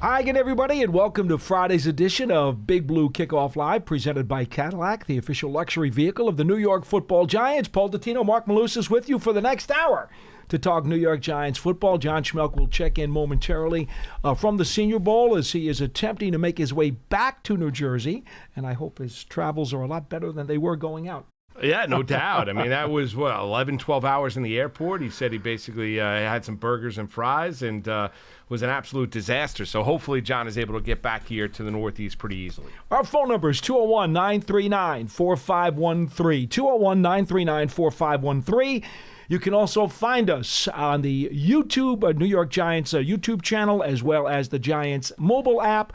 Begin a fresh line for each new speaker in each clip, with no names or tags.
Hi again, everybody, and welcome to Friday's edition of Big Blue Kickoff Live, presented by Cadillac, the official luxury vehicle of the New York Football Giants. Dottino and Marc Malusis with you for the next hour to talk New York Giants football. John Schmeelk will check in momentarily from the Senior Bowl as he is attempting to make his way back to New Jersey, and I hope his travels are a lot better than they were going out.
Yeah, no doubt. I mean, that was, 11, 12 hours in the airport. He said he basically had some burgers and fries and was an absolute disaster. So hopefully John is able to get back here to the Northeast pretty easily.
Our phone number is 201-939-4513, 201-939-4513. You can also find us on the YouTube, New York Giants YouTube channel, as well as the Giants mobile app.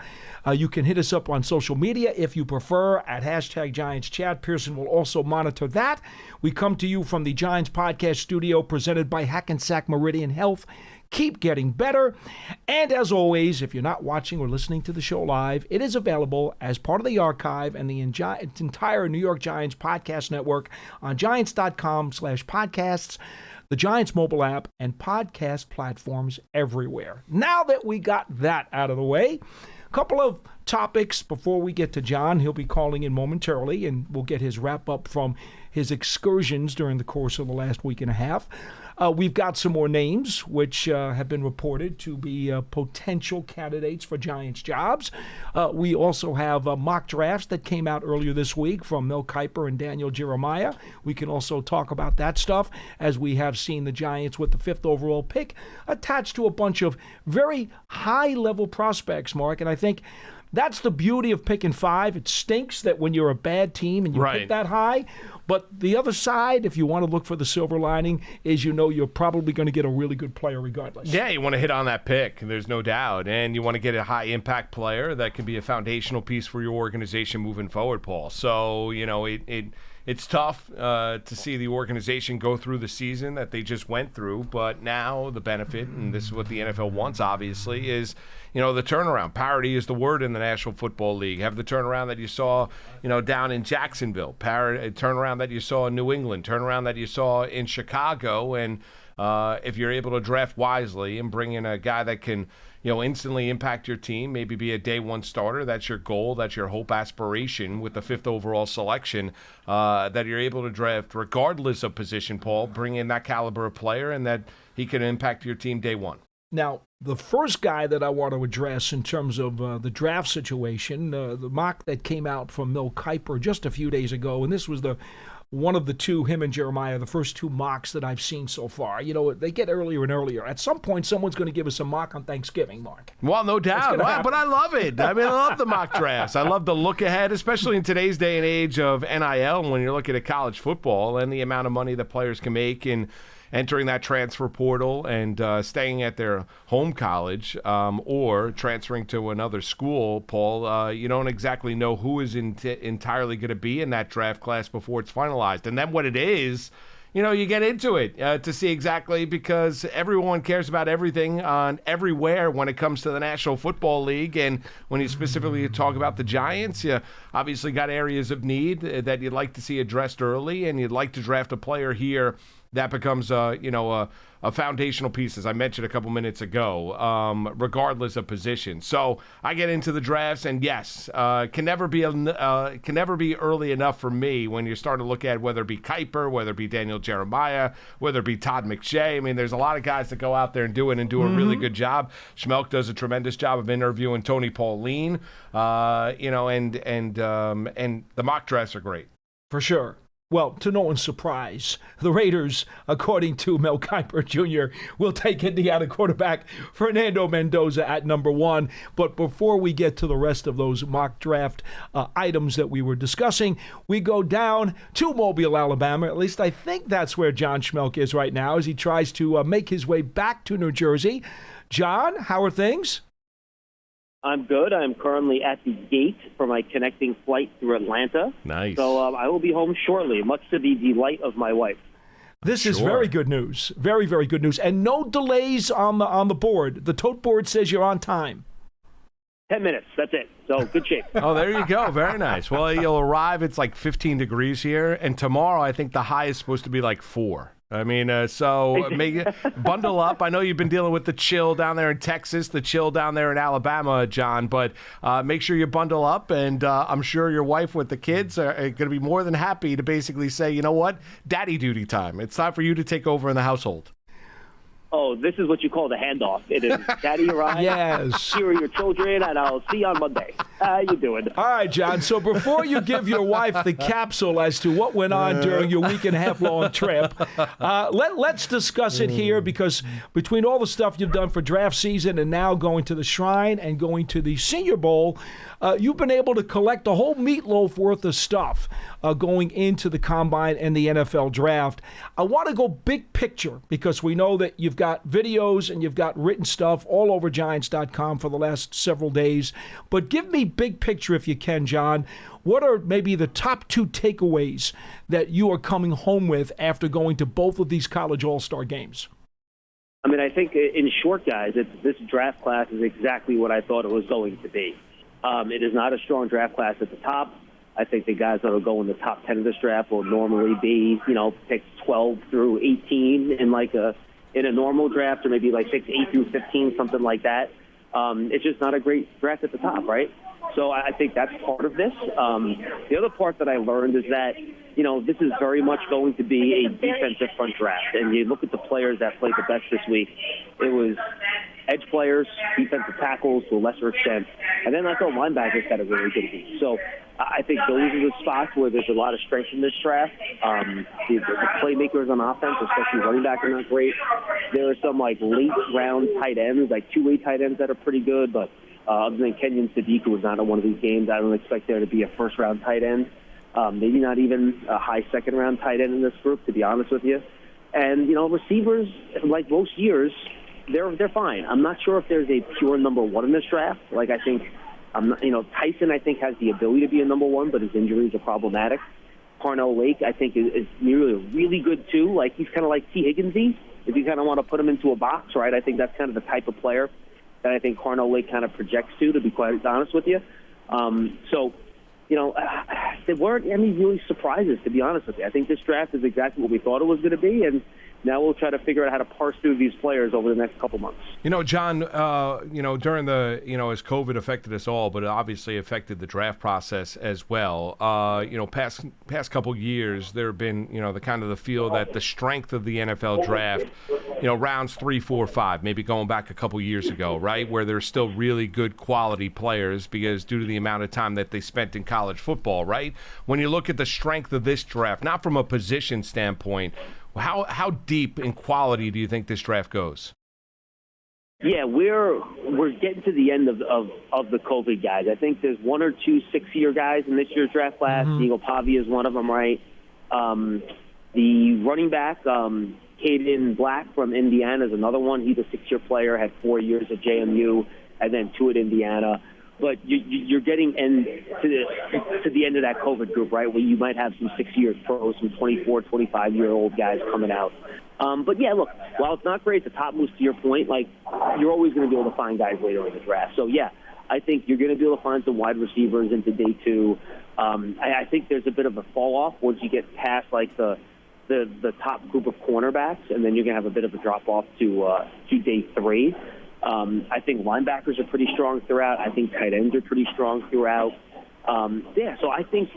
You can hit us up on social media if you prefer at hashtag Giants Chat. Pearson will also monitor that. We come to you from the Giants podcast studio presented by Hackensack Meridian Health. Keep getting better. And as always, if you're not watching or listening to the show live, it is available as part of the archive and the entire New York Giants podcast network on giants.com/podcasts, the Giants mobile app, and podcast platforms everywhere. Now that we got that out of the way, a couple of topics before we get to John. He'll be calling in momentarily, and we'll get his wrap-up from his excursions during the course of the last week and a half. We've got some more names which have been reported to be potential candidates for Giants jobs. We also have mock drafts that came out earlier this week from Mel Kiper and Daniel Jeremiah. We can also talk about that stuff, as we have seen the Giants with the 5th overall pick attached to a bunch of very high-level prospects, Mark. And I think that's the beauty of picking 5. It stinks that when you're a bad team and you pick that high. But the other side, if you want to look for the silver lining, is you're probably going to get a really good player regardless.
Yeah, you want to hit on that pick, there's no doubt. And you want to get a high-impact player that can be a foundational piece for your organization moving forward, Paul. So, it's tough to see the organization go through the season that they just went through, but now the benefit, and this is what the NFL wants, obviously, is, the turnaround. Parity is the word in the National Football League. Have the turnaround that you saw, down in Jacksonville, turnaround that you saw in New England, turnaround that you saw in Chicago, and if you're able to draft wisely and bring in a guy that can instantly impact your team, maybe be a day one starter. That's your goal. That's your hope, aspiration with the 5th overall selection, that you're able to draft regardless of position, Paul, bring in that caliber of player and that he can impact your team day one.
Now, the first guy that I want to address in terms of the draft situation, the mock that came out from Mel Kiper just a few days ago, and this was one of the two, him and Jeremiah, the first 2 mocks that I've seen so far. They get earlier and earlier. At some point, someone's going to give us a mock on Thanksgiving, Mark.
Well, no doubt. But I love it. I love the mock drafts. I love the look ahead, especially in today's day and age of NIL, when you're looking at college football and the amount of money that players can make in entering that transfer portal and staying at their home college or transferring to another school, Paul. You don't exactly know who is entirely going to be in that draft class before it's finalized. And then what it is, you get into it to see exactly, because everyone cares about everything on everywhere when it comes to the National Football League. And when you specifically talk about the Giants, you obviously got areas of need that you'd like to see addressed early, and you'd like to draft a player here that becomes a foundational piece, as I mentioned a couple minutes ago, regardless of position. So I get into the drafts, and yes, can never be early enough for me when you start to look at whether it be Kiper, whether it be Daniel Jeremiah, whether it be Todd McShay. I mean, there's a lot of guys that go out there and do a really good job. Schmeelk does a tremendous job of interviewing Tony Pauline, and the mock drafts are great.
For sure. Well, to no one's surprise, the Raiders, according to Mel Kiper Jr., will take Indiana quarterback Fernando Mendoza at number 1. But before we get to the rest of those mock draft items that we were discussing, we go down to Mobile, Alabama. At least I think that's where John Schmeelk is right now, as he tries to make his way back to New Jersey. John, how are things?
I'm good. I'm currently at the gate for my connecting flight through Atlanta.
Nice.
So I will be home shortly, much to the delight of my wife.
This is very good news. Very, very good news. And no delays on the board. The tote board says you're on time.
10 minutes. That's it. So good shape.
Oh, there you go. Very nice. Well, you'll arrive. It's like 15 degrees here. And tomorrow, I think the high is supposed to be like 4. I mean, so bundle up. I know you've been dealing with the chill down there in Texas, the chill down there in Alabama, John, but make sure you bundle up, and I'm sure your wife with the kids are going to be more than happy to basically say, you know what, daddy duty time. It's time for you to take over in the household.
Oh, this is what you call the handoff. It is daddy arrives.
Yes.
Here are your children, and I'll see you on Monday. How you doing?
All right, John. So before you give your wife the capsule as to what went on during your week and a half long trip, let's discuss it here, because between all the stuff you've done for draft season and now going to the Shrine and going to the Senior Bowl, you've been able to collect a whole meatloaf worth of stuff going into the Combine and the NFL Draft. I want to go big picture, because we know that you've got videos and you've got written stuff all over Giants.com for the last several days. But give me big picture, if you can, John. What are maybe the top 2 takeaways that you are coming home with after going to both of these college all-star games?
I mean, I think in short, guys, this draft class is exactly what I thought it was going to be. It is not a strong draft class at the top. I think the guys that will go in the top 10 of this draft will normally be, picks 12 through 18 in a normal draft, or maybe like picks 8 through 15, something like that. It's just not a great draft at the top, right? So I think that's part of this. The other part that I learned is that, this is very much going to be a defensive front draft. And you look at the players that played the best this week, it was edge players, defensive tackles to a lesser extent, and then I thought linebackers had a really good week. So I think those are the spots where there's a lot of strength in this draft. The playmakers on offense, especially running back, are not great. There are some late round tight ends, like two-way tight ends that are pretty good, but other than Kenyon Sadiq, who was not in one of these games, I don't expect there to be a first-round tight end. Maybe not even a high second-round tight end in this group, to be honest with you. And, receivers, like most years, they're fine. I'm not sure if there's a pure number one in this draft. Like, I think, Tyson, I think, has the ability to be a number one, but his injuries are problematic. Carnell Lake, I think, is really good, too. Like, he's kind of like T. Higginsy, if you kind of want to put him into a box, right? I think that's kind of the type of player that I think Carnell Lake kind of projects to be quite honest with you. There weren't any really surprises, to be honest with you. I think this draft is exactly what we thought it was going to be, and now we'll try to figure out how to parse through these players over the next couple months.
John, during the, as COVID affected us all, but it obviously affected the draft process as well. Past couple years, there have been, the kind of the feel that the strength of the NFL draft, rounds 3, 4, 5, maybe going back a couple years ago, right, where there's still really good quality players because due to the amount of time that they spent in college football, right? When you look at the strength of this draft, not from a position standpoint, how deep in quality do you think this draft goes?
Yeah, we're getting to the end of the COVID guys. I think there's 1 or 2 6-year guys in this year's draft class. Diego Pavia is one of them, right? The running back, Caden Black from Indiana, is another one. He's a 6-year player, had 4 years at JMU and then 2 at Indiana. But you're getting to the end of that COVID group, right, where you might have some 6-year pros, some 24, 25-year-old guys coming out. But, yeah, look, while it's not great, the top moves, to your point, like, you're always going to be able to find guys later in the draft. So, yeah, I think you're going to be able to find some wide receivers into day 2. I think there's a bit of a fall-off once you get past, like, the top group of cornerbacks, and then you're going to have a bit of a drop-off to day 3. I think linebackers are pretty strong throughout. I think tight ends are pretty strong throughout. So I think,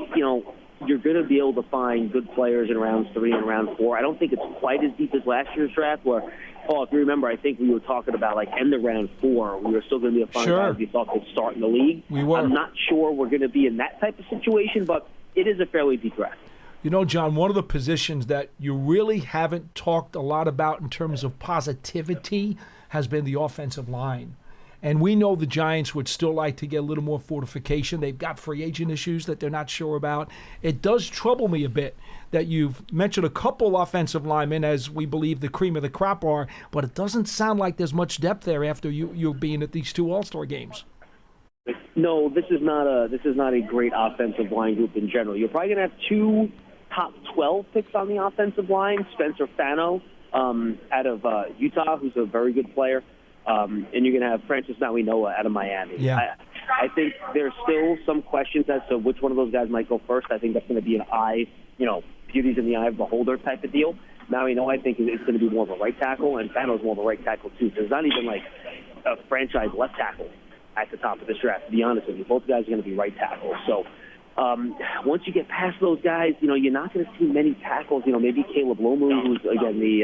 you're going to be able to find good players in rounds 3 and round 4. I don't think it's quite as deep as last year's draft where, Paul, if you remember, I think we were talking about, like, end of round 4. We were still going to be able to find guys we thought could start in the league.
We were.
I'm not sure we're going to be in that type of situation, but it is a fairly deep draft.
John, one of the positions that you really haven't talked a lot about in terms of positivity has been the offensive line. And we know the Giants would still like to get a little more fortification. They've got free agent issues that they're not sure about. It does trouble me a bit that you've mentioned a couple offensive linemen as we believe the cream of the crop are, but it doesn't sound like there's much depth there after you being at these 2 All-Star games.
No, this is not a great offensive line group in general. You're probably going to have 2 top 12 picks on the offensive line. Spencer Fano out of Utah, who's a very good player. And you're going to have Francis Mauigoa out of Miami.
Yeah.
I think there's still some questions as to which one of those guys might go first. I think that's going to be an beauty's in the eye of the beholder type of deal. Marino, I think, is going to be more of a right tackle, and Fano's more of a right tackle, too. There's not even, like, a franchise left tackle at the top of this draft, to be honest with you. Both guys are going to be right tackles. So once you get past those guys, you're not going to see many tackles. Maybe Caleb Lomu, who's, again, the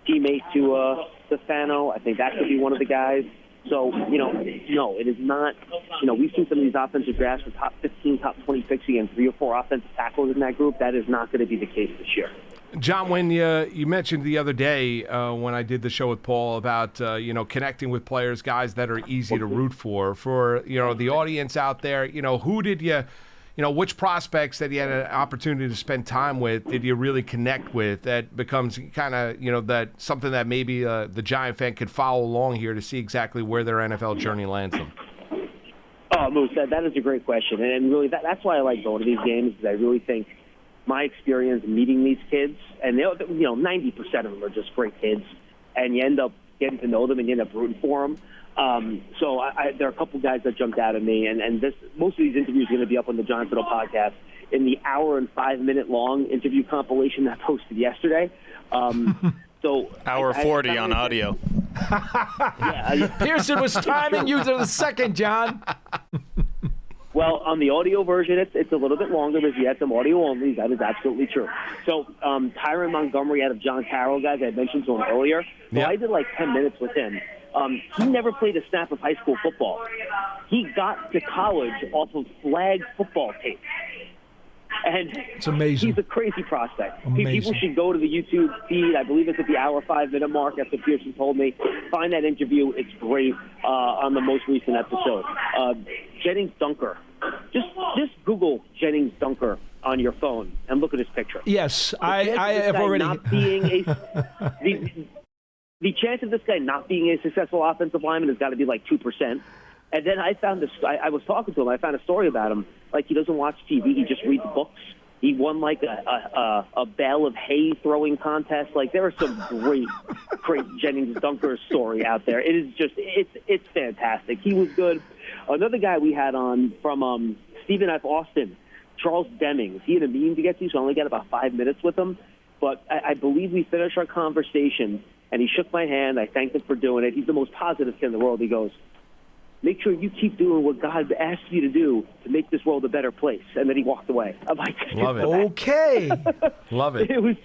teammate to Fano. I think that could be one of the guys. So, no, it is not, we've seen some of these offensive drafts with top 15, top 20 picks and 3 or 4 offensive tackles in that group. That is not going to be the case this year.
John, when you mentioned the other day when I did the show with Paul about, connecting with players, guys that are easy to root for the audience out there, who did you, which prospects that you had an opportunity to spend time with did you really connect with that becomes kind of, that something that maybe the Giant fan could follow along here to see exactly where their NFL journey lands them?
Oh, Moose, that is a great question. And really, that's why I like going to these games, because I really think my experience meeting these kids, and 90% of them are just great kids, and you end up getting to know them and you end up rooting for them. So there are a couple guys that jumped out at me, and most of these interviews are going to be up on the John Fiddle podcast in the hour and 5-minute long interview compilation that I posted yesterday. So
hour 40 on audio.
Pearson was timing you to the second, John.
Well, on the audio version, it's a little bit longer because you had some audio only. That is absolutely true. So Tyron Montgomery out of John Carroll, guys, I mentioned to him earlier. So
yeah.
I did like 10 minutes with him. He never played a snap of high school football. He got to college off of flag football tape. And
it's amazing.
He's a crazy prospect.
Amazing.
People should go to the YouTube feed. I believe it's at the hour 5-minute mark. That's what Pearson told me. Find that interview. It's great on the most recent episode. Jennings Dunker. Just Google Jennings Dunker on your phone and look at his picture.
Yes, I have already.
Not being the chance of this guy not being a successful offensive lineman has got to be like 2%. And then I found this. I was talking to him. I found a story about him. Like, he doesn't watch TV. He just reads books. He won like a bale of hay throwing contest. Like, there are some great Jennings Dunker story out there. It is just it's fantastic. He was good. Another guy we had on from Stephen F. Austin, Charles Demings. He had a meeting to get to, so I only got about 5 minutes with him. But I believe we finished our conversation, and he shook my hand. I thanked him for doing it. He's the most positive kid in the world. He goes, "Make sure you keep doing what God asked you to do to make this world a better place." And then he walked away. I'm like,
love it.
Okay.
Love it.
It was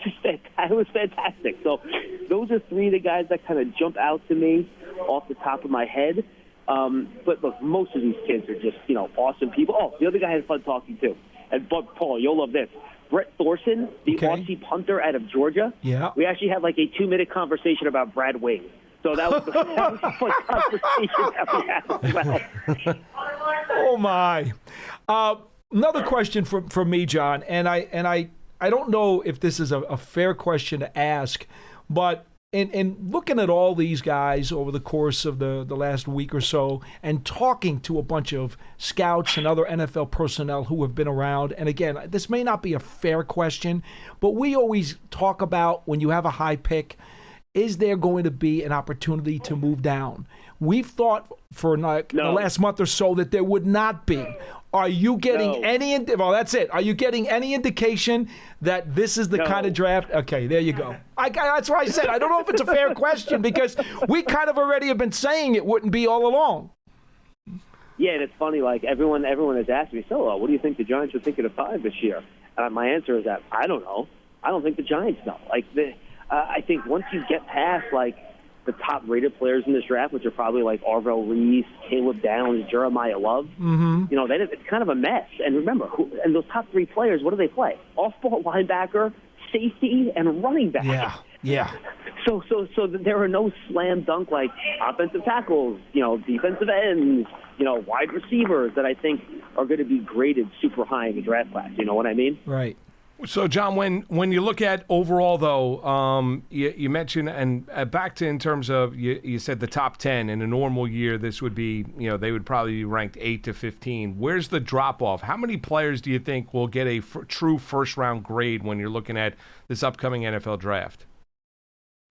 fantastic. So those are 3 of the guys that kind of jump out to me off the top of my head. But look, most of these kids are just, awesome people. Oh, the other guy I had fun talking to. And Paul, you'll love this. Brett Thorson, the Aussie punter out of Georgia.
Yeah.
We actually had like a 2-minute conversation about Brad Wing. So that was a fun conversation that we had as well.
Oh my! Another question from me, John, and I don't know if this is a fair question to ask, but in looking at all these guys over the course of the last week or so, and talking to a bunch of scouts and other NFL personnel who have been around, and again, this may not be a fair question, but we always talk about when you have a high pick, is there going to be an opportunity to move down? We've thought for the last month or so that there would not be. Are you getting any? Well, that's it. Are you getting any indication that this is the kind of draft? Okay, there you go. That's why I said I don't know if it's a fair question because we kind of already have been saying it wouldn't be all along.
Yeah, and it's funny. Like everyone has asked me, so what do you think the Giants are thinking of 5 this year? My answer is that I don't know. I don't think the Giants know. I think once you get past like the top-rated players in this draft, which are probably like Arvell Reese, Caleb Downs, Jeremiah Love, then it's kind of a mess. And remember, and those top 3 players, what do they play? Off-ball linebacker, safety, and running back.
Yeah.
So there are no slam dunk like offensive tackles, defensive ends, wide receivers that I think are going to be graded super high in the draft class. You know what I mean?
Right.
So, John, when you look at overall, though, you mentioned, and back to in terms of, you said the top 10 in a normal year, this would be, they would probably be ranked 8 to 15. Where's the drop-off? How many players do you think will get a true first-round grade when you're looking at this upcoming NFL draft?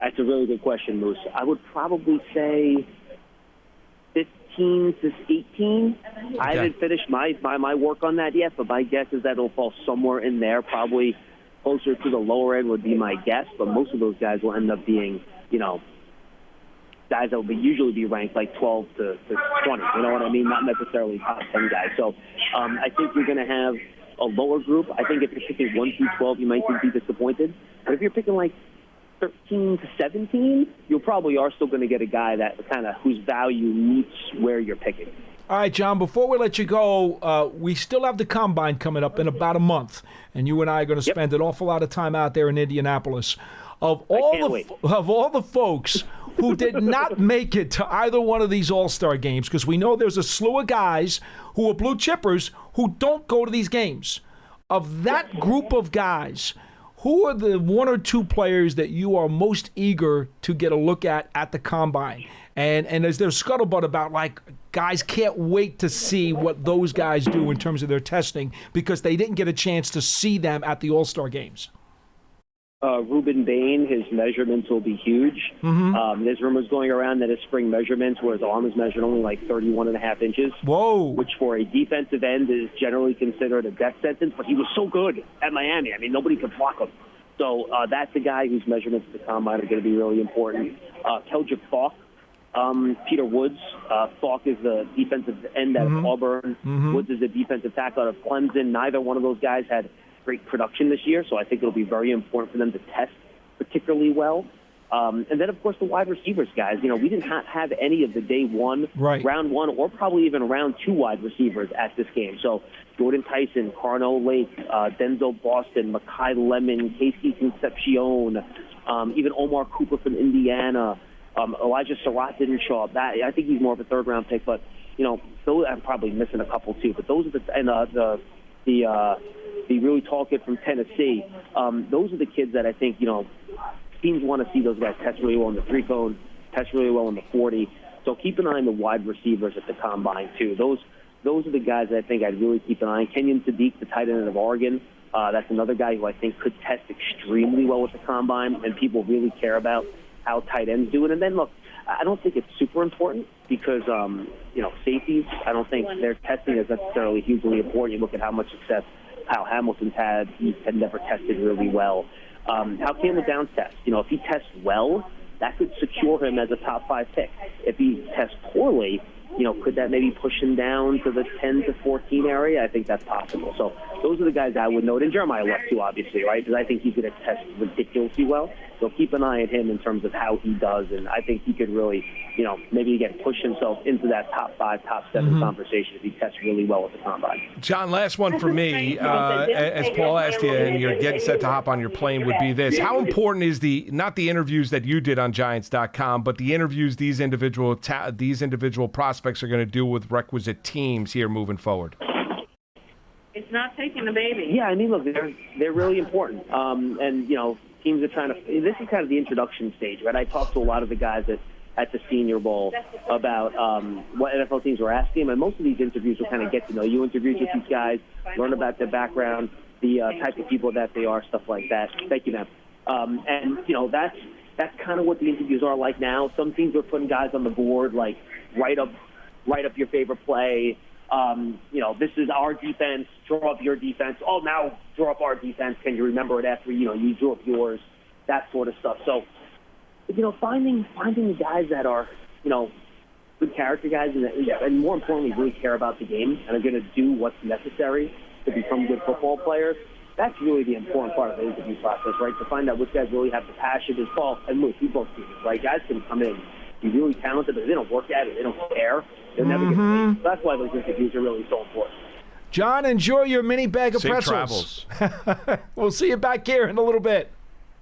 That's a really good question, Moose. I would probably say 15 to 18. Okay. I haven't finished my work on that yet, but my guess is that it'll fall somewhere in there, probably closer to the lower end would be my guess, but most of those guys will end up being, guys that will usually be ranked like 12 to 20. You know what I mean? Not necessarily top 10 guys. So I think you're going to have a lower group. I think if you're picking 1 through 12, you might be disappointed. But if you're picking like 13 to 17, you probably are still going to get a guy that kind of whose value meets where you're picking.
All right, John, before we let you go, we still have the Combine coming up in about a month, and you and I are going to spend an awful lot of time out there in Indianapolis. Of all the folks who did not make it to either one of these All-Star games, because we know there's a slew of guys who are blue chippers who don't go to these games. Of that group of guys, who are the 1 or 2 players that you are most eager to get a look at the Combine? And is there scuttlebutt about, like, guys can't wait to see what those guys do in terms of their testing because they didn't get a chance to see them at the All-Star games?
Ruben Bain, his measurements will be huge. There's rumors going around that his spring measurements, where his arm is measured only like 31.5 inches.
Whoa.
Which for a defensive end is generally considered a death sentence, but he was so good at Miami. I mean, nobody could block him. So that's the guy whose measurements at the Combine are going to be really important. Keldrick Falk, Peter Woods. Falk is the defensive end out of Auburn. Woods is the defensive tackle out of Clemson. Neither one of those guys had great production this year, so I think it'll be very important for them to test particularly well. And then, of course, the wide receivers, guys. We didn't have any of the day one, round one, or probably even round 2 wide receivers at this game. So Jordan Tyson, Carnell Lake, Denzel Boston, Mekhi Lemon, Casey Concepcion, even Omar Cooper from Indiana, Elijah Surratt didn't show up. I think he's more of a third-round pick, but, those, I'm probably missing a couple, too. But those are the really tall kid from Tennessee. Those are the kids that I think, teams want to see those guys test really well in the 3-cone, test really well in the 40. So keep an eye on the wide receivers at the Combine, too. Those are the guys that I think I'd really keep an eye on. Kenyon Sadiq, the tight end of Oregon, that's another guy who I think could test extremely well with the Combine, and people really care about how tight ends do it. And then, look, I don't think it's super important because, safeties, I don't think their testing is necessarily hugely important. You look at how much success Kyle Hamilton's had. He had never tested really well. How Campbell Downs tests? If he tests well, that could secure him as a top 5 pick. If he tests poorly, could that maybe push him down to the 10 to 14 area? I think that's possible. So those are the guys I would note. And Jeremiah West, too, obviously, right? Because I think he's going to test ridiculously well. So keep an eye on him in terms of how he does. And I think he could really, maybe again, push himself into that top 5, top 7 conversation if he tests really well at the Combine.
John, last one for me, as Paul asked you, and you're getting set to hop on your plane, would be this. How important is not the interviews that you did on Giants.com, but the interviews these individual prospects are going to do with requisite teams here moving forward?
It's not taking the baby.
Yeah, I mean, look, they're really important. And, teams are trying to – this is kind of the introduction stage, right? I talked to a lot of the guys at the Senior Bowl about what NFL teams were asking them, and most of these interviews will kind of get to know you interviews with these guys, learn about their background, the type of people that they are, stuff like that. Thank you, ma'am. And, that's kind of what the interviews are like now. Some teams are putting guys on the board, like write up your favorite play. This is our defense. Draw up your defense. Oh, now draw up our defense. Can you remember it after you drew up yours? That sort of stuff. So, finding the guys that are good character guys and more importantly really care about the game and are going to do what's necessary to become good football players. That's really the important part of the interview process, right? To find out which guys really have the passion. As Paul and Luke, we both do this, right? Guys can come in, be really talented, but if they don't work at it, they don't care. They'll never get paid. So that's why those interviews are really so important.
John, enjoy your mini bag of
Safe
pretzels.
travels.
We'll see you back here in a little bit.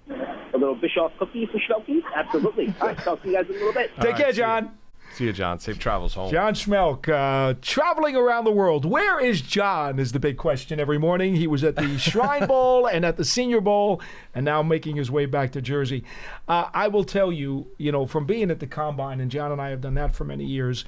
A little Bischoff cookie for Schmeelk? Absolutely. All right, I'll see you guys in a little bit.
Take care, John.
See you, John. Safe travels home.
John Schmeelk, traveling around the world. Where is John is the big question every morning. He was at the Shrine Bowl and at the Senior Bowl and now making his way back to Jersey. I will tell you, from being at the Combine, and John and I have done that for many years,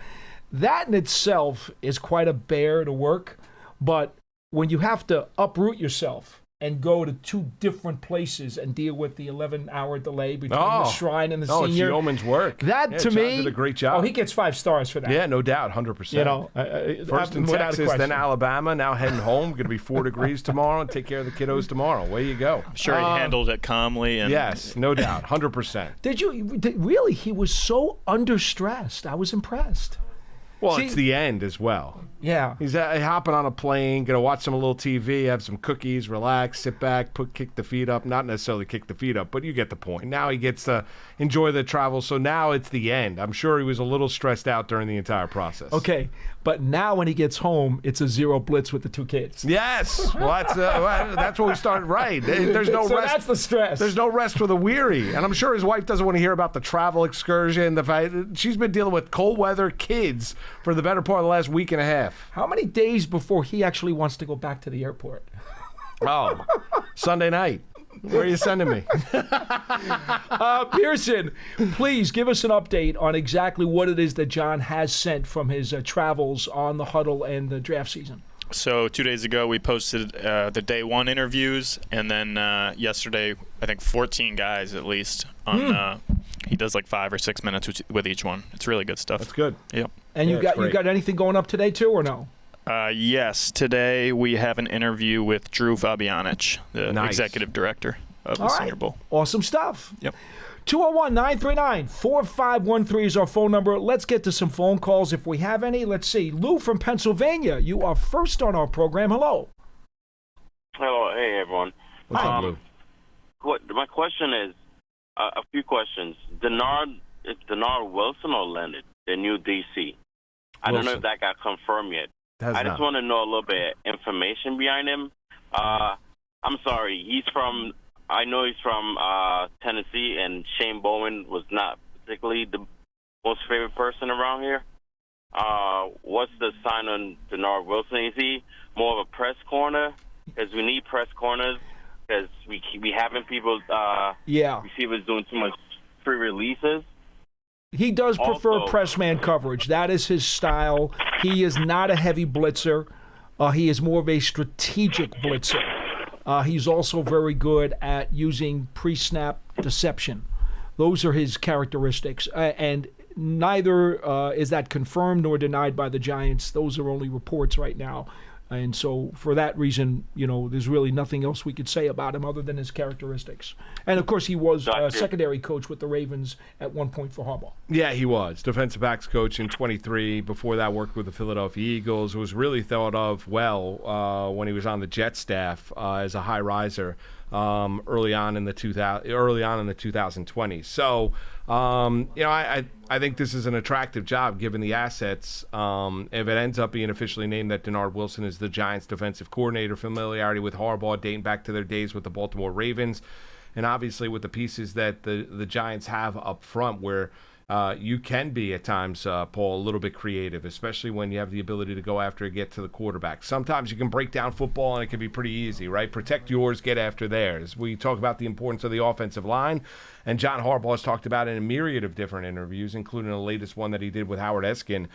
that in itself is quite a bear to work. But when you have to uproot yourself and go to 2 different places and deal with the 11-hour delay between the Shrine and the Senior.
Oh, it's yeoman's work.
That, to
John
me...
did a great job.
Oh, he gets 5 stars for that.
Yeah, no doubt, 100%. First in Texas, then Alabama, now heading home. Going to be 4 degrees tomorrow, and take care of the kiddos tomorrow. Away you go.
I'm sure he handled it calmly. And
yes, no doubt, 100%.
Really, he was so understressed. I was impressed.
Well, it's the end as well.
Yeah.
He's hopping on a plane, going to watch some little TV, have some cookies, relax, sit back, kick the feet up. Not necessarily kick the feet up, but you get the point. Now he gets to enjoy the travel, so now it's the end. I'm sure he was a little stressed out during the entire process.
Okay, but now when he gets home, it's a 0 blitz with the 2 kids.
Yes. Well, that's what we started right. There's no
so
rest.
That's the stress.
There's no rest for the weary. And I'm sure his wife doesn't want to hear about the travel excursion. The fact she's been dealing with cold weather kids for the better part of the last week and a half.
How many days before he actually wants to go back to the airport?
Oh, Sunday night. Where are you sending me?
Pearson, please give us an update on exactly what it is that John has sent from his travels on the huddle and the draft season.
So 2 days ago, we posted the day 1 interviews, and then yesterday, I think 14 guys at least. He does like 5 or 6 minutes with each one. It's really good stuff.
That's good.
Yep.
And you got anything going up today too, or no?
Yes. Today we have an interview with Drew Fabianich, the executive director of the Senior Bowl.
Awesome stuff.
Yep.
201-939-4513 is our phone number. Let's get to some phone calls if we have any. Let's see. Lou from Pennsylvania, you are first on our program. Hello.
Hello. Hey, everyone.
What's up, Lou?
My question is a few questions. It's Denard Wilson or Leonard, the new DC? I don't know if that got confirmed yet. I just want to know a little bit of information behind him. I'm sorry. I know he's from Tennessee, and Shane Bowen was not particularly the most favorite person around here. What's the sign on Denard Wilson? Is he more of a press corner? Because we need press corners. Because we having people, receivers doing too much free releases.
He does prefer press man coverage. That is his style. He is not a heavy blitzer. He is more of a strategic blitzer. He's also very good at using pre-snap deception. Those are his characteristics. And neither is that confirmed nor denied by the Giants. Those are only reports right now. And so for that reason, there's really nothing else we could say about him other than his characteristics. And, of course, he was secondary coach with the Ravens at one point for Harbaugh.
Yeah, he was. Defensive backs coach in 23. Before that, worked with the Philadelphia Eagles. Was really thought of well when he was on the Jet staff as a high riser early on in the 2020s. So, I think this is an attractive job given the assets. If it ends up being officially named that Denard Wilson is the Giants' defensive coordinator, familiarity with Harbaugh dating back to their days with the Baltimore Ravens, and obviously with the pieces that the Giants have up front where you can be at times, Paul, a little bit creative, especially when you have the ability to go after and get to the quarterback. Sometimes you can break down football and it can be pretty easy, right? Protect yours, get after theirs. We talk about the importance of the offensive line, and John Harbaugh has talked about it in a myriad of different interviews, including the latest one that he did with Howard Eskin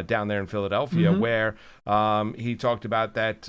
down there in Philadelphia, where he talked about that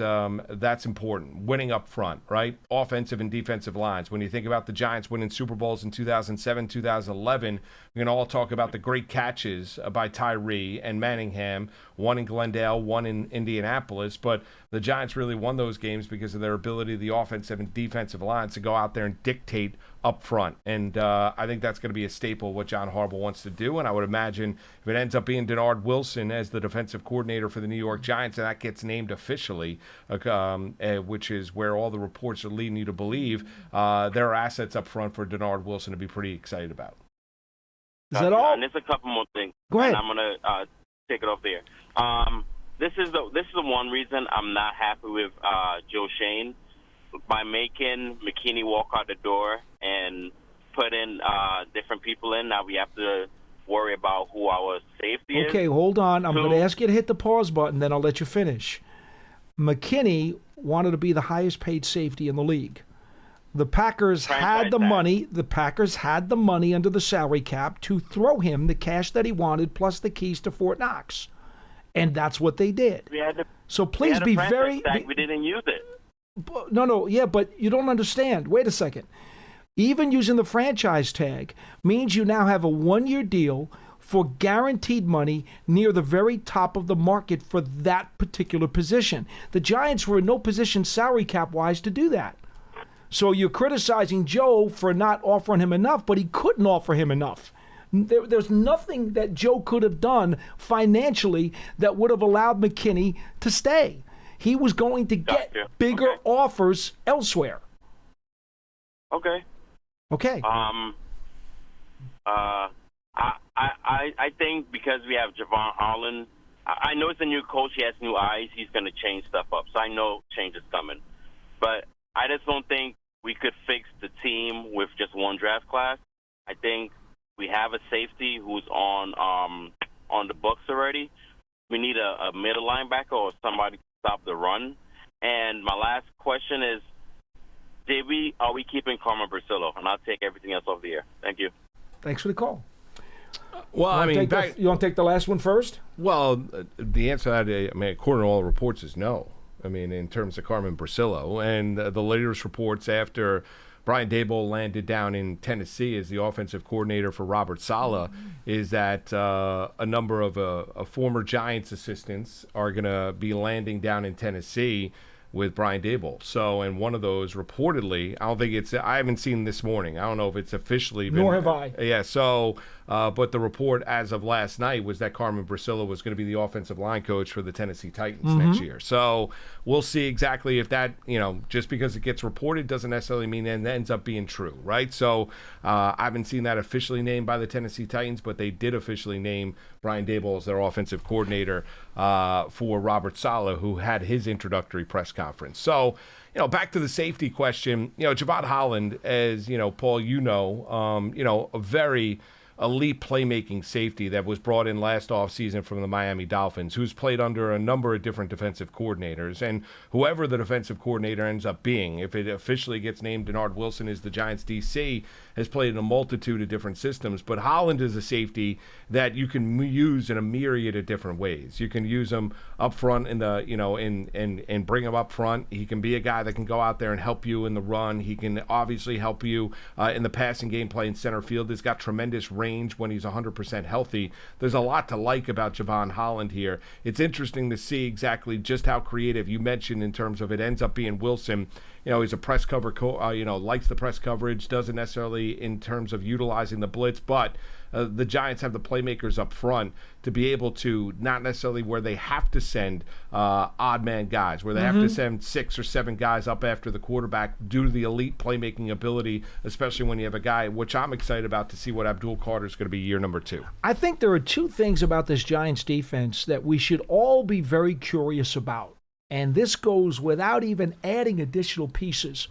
that's important, winning up front, right? Offensive and defensive lines. When you think about the Giants winning Super Bowls in 2007, 2011, we can all talk about the great catches by Tyree and Manningham, one in Glendale, one in Indianapolis, but the Giants really won those games because of their ability, the offensive and defensive lines, to go out there and dictate up front. And I think that's going to be a staple of what John Harbaugh wants to do. And I would imagine if it ends up being Denard Wilson as the defensive coordinator for the New York Giants, and that gets named officially, which is where all the reports are leading you to believe, there are assets up front for Denard Wilson to be pretty excited about.
Is that all?
And there's a couple more things.
Go ahead.
And I'm going to take it off there. This is the one reason I'm not happy with Joe Shane. By making McKinney walk out the door and put in different people in, now we have to worry about who our safety is.
Okay, hold on. I'm going to ask you to hit the pause button, then I'll let you finish. McKinney wanted to be the highest paid safety in the league. The Packers had the money. The Packers had the money under the salary cap to throw him the cash that he wanted plus the keys to Fort Knox. And that's what they did. So please be very...
We didn't use it.
but you don't understand. Wait a second. Even using the franchise tag means you now have a 1-year deal for guaranteed money near the very top of the market for that particular position. The Giants were in no position salary cap-wise to do that. So you're criticizing Joe for not offering him enough, but he couldn't offer him enough. There's nothing that Joe could have done financially that would have allowed McKinney to stay. He was going to get bigger offers elsewhere.
Okay. I think because we have Javon Holland, I know it's a new coach. He has new eyes. He's going to change stuff up. So I know change is coming. But I just don't think we could fix the team with just one draft class. I think we have a safety who's on the books already. We need a middle linebacker or somebody to stop the run. And my last question is, are we keeping Carmen Brasillo? And I'll take everything else off the air. Thank you.
Thanks for the call.
Well,
you want to take the last one first?
Well, the answer to that, according to all the reports, is no. In terms of Carmen Brasillo. And the latest reports after Brian Daboll landed down in Tennessee as the offensive coordinator for Robert Saleh is that a number of former Giants assistants are going to be landing down in Tennessee with Brian Daboll. So, and one of those reportedly, I haven't seen this morning. I don't know if it's officially been.
Nor have I.
Yeah, so, but the report as of last night was that Carmen Brasillo was going to be the offensive line coach for the Tennessee Titans next year. So we'll see exactly if that, just because it gets reported doesn't necessarily mean it ends up being true, right? So I haven't seen that officially named by the Tennessee Titans, but they did officially name Brian Daboll as their offensive coordinator for Robert Saleh, who had his introductory press conference. So, back to the safety question, Javon Holland, as, Paul, a very elite playmaking safety that was brought in last offseason from the Miami Dolphins, who's played under a number of different defensive coordinators. And whoever the defensive coordinator ends up being, if it officially gets named Denard Wilson as the Giants DC, has played in a multitude of different systems. But Holland is a safety that you can use in a myriad of different ways. You can use him up front in the, and bring him up front. He can be a guy that can go out there and help you in the run. He can obviously help you in the passing game, play in center field. He's got tremendous range when he's 100% healthy. There's a lot to like about Javon Holland here. It's interesting to see exactly just how creative you mentioned in terms of it ends up being Wilson. He's a press cover, likes the press coverage, doesn't necessarily in terms of utilizing the blitz, but the Giants have the playmakers up front to be able to, not necessarily where they have to send odd man guys, where they have to send 6 or 7 guys up after the quarterback due to the elite playmaking ability, especially when you have a guy, which I'm excited about to see what Abdul Carter is going to be year number 2.
I think there are 2 things about this Giants defense that we should all be very curious about. And this goes without even adding additional pieces.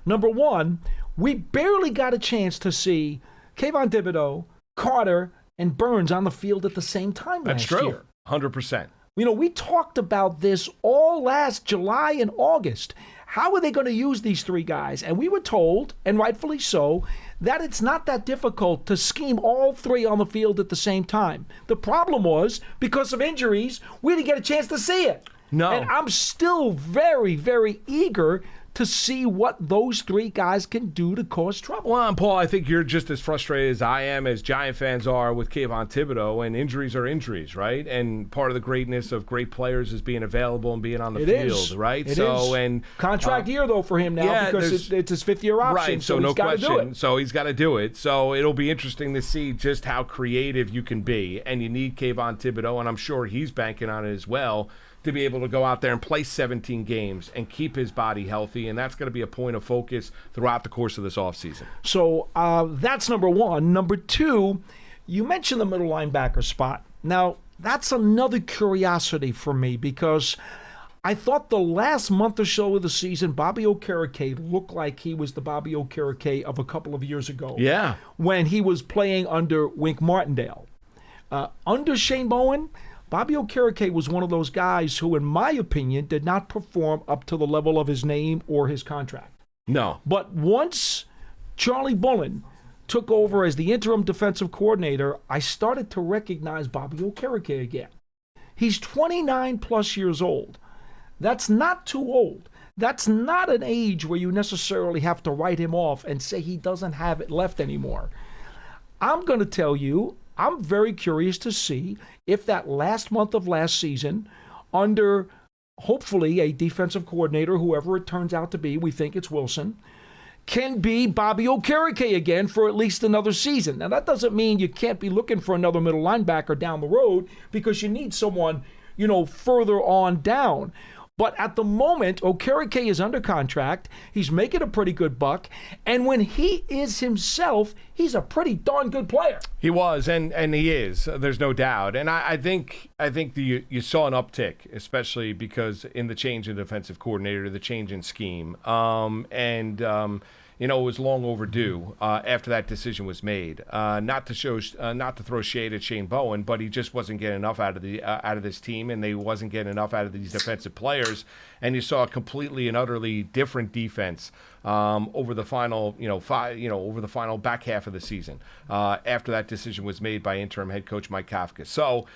Number 1, we barely got a chance to see Kayvon Thibodeau, Carter, and Burns on the field at the same time last year.
That's true, 100%.
We talked about this all last July and August. How are they going to use these 3 guys? And we were told, and rightfully so, that it's not that difficult to scheme all 3 on the field at the same time. The problem was, because of injuries, we didn't get a chance to see it.
No.
And I'm still very, very eager to see what those 3 guys can do to cause trouble.
Well, and Paul, I think you're just as frustrated as I am, as Giant fans are, with Kayvon Thibodeau, and injuries are injuries, right? And part of the greatness of great players is being available and being on the field, right?
It is. And contract year, though, for him now, because it's his 5th-year option,
right, so no
he's got to do it.
So he's got to do it. So it'll be interesting to see just how creative you can be, and you need Kayvon Thibodeau, and I'm sure he's banking on it as well, to be able to go out there and play 17 games and keep his body healthy, and that's going to be a point of focus throughout the course of this offseason.
So that's number 1. Number 2, you mentioned the middle linebacker spot. Now, that's another curiosity for me because I thought the last month or so of the season, Bobby Okereke looked like he was the Bobby Okereke of a couple of years ago.
Yeah.
When he was playing under Wink Martindale. Under Shane Bowen, Bobby Okereke was one of those guys who, in my opinion, did not perform up to the level of his name or his contract.
No.
But once Charlie Bullen took over as the interim defensive coordinator, I started to recognize Bobby Okereke again. He's 29 plus years old. That's not too old. that's not an age where you necessarily have to write him off and say he doesn't have it left anymore. I'm going to tell you, I'm very curious to see if that last month of last season, under hopefully a defensive coordinator, whoever it turns out to be, we think it's Wilson, can be Bobby Okereke again for at least another season. Now, that doesn't mean you can't be looking for another middle linebacker down the road, because you need someone, further on down. But at the moment, Okereke is under contract. He's making a pretty good buck. And when he is himself, he's a pretty darn good player.
He was, and he is. There's no doubt. And I think you saw an uptick, especially because in the change in defensive coordinator, the change in scheme. It was long overdue after that decision was made. Not to throw shade at Shane Bowen, but he just wasn't getting enough out of this team, and they wasn't getting enough out of these defensive players. And you saw a completely and utterly different defense over the final, over the final back half of the season after that decision was made by interim head coach Mike Kafka. So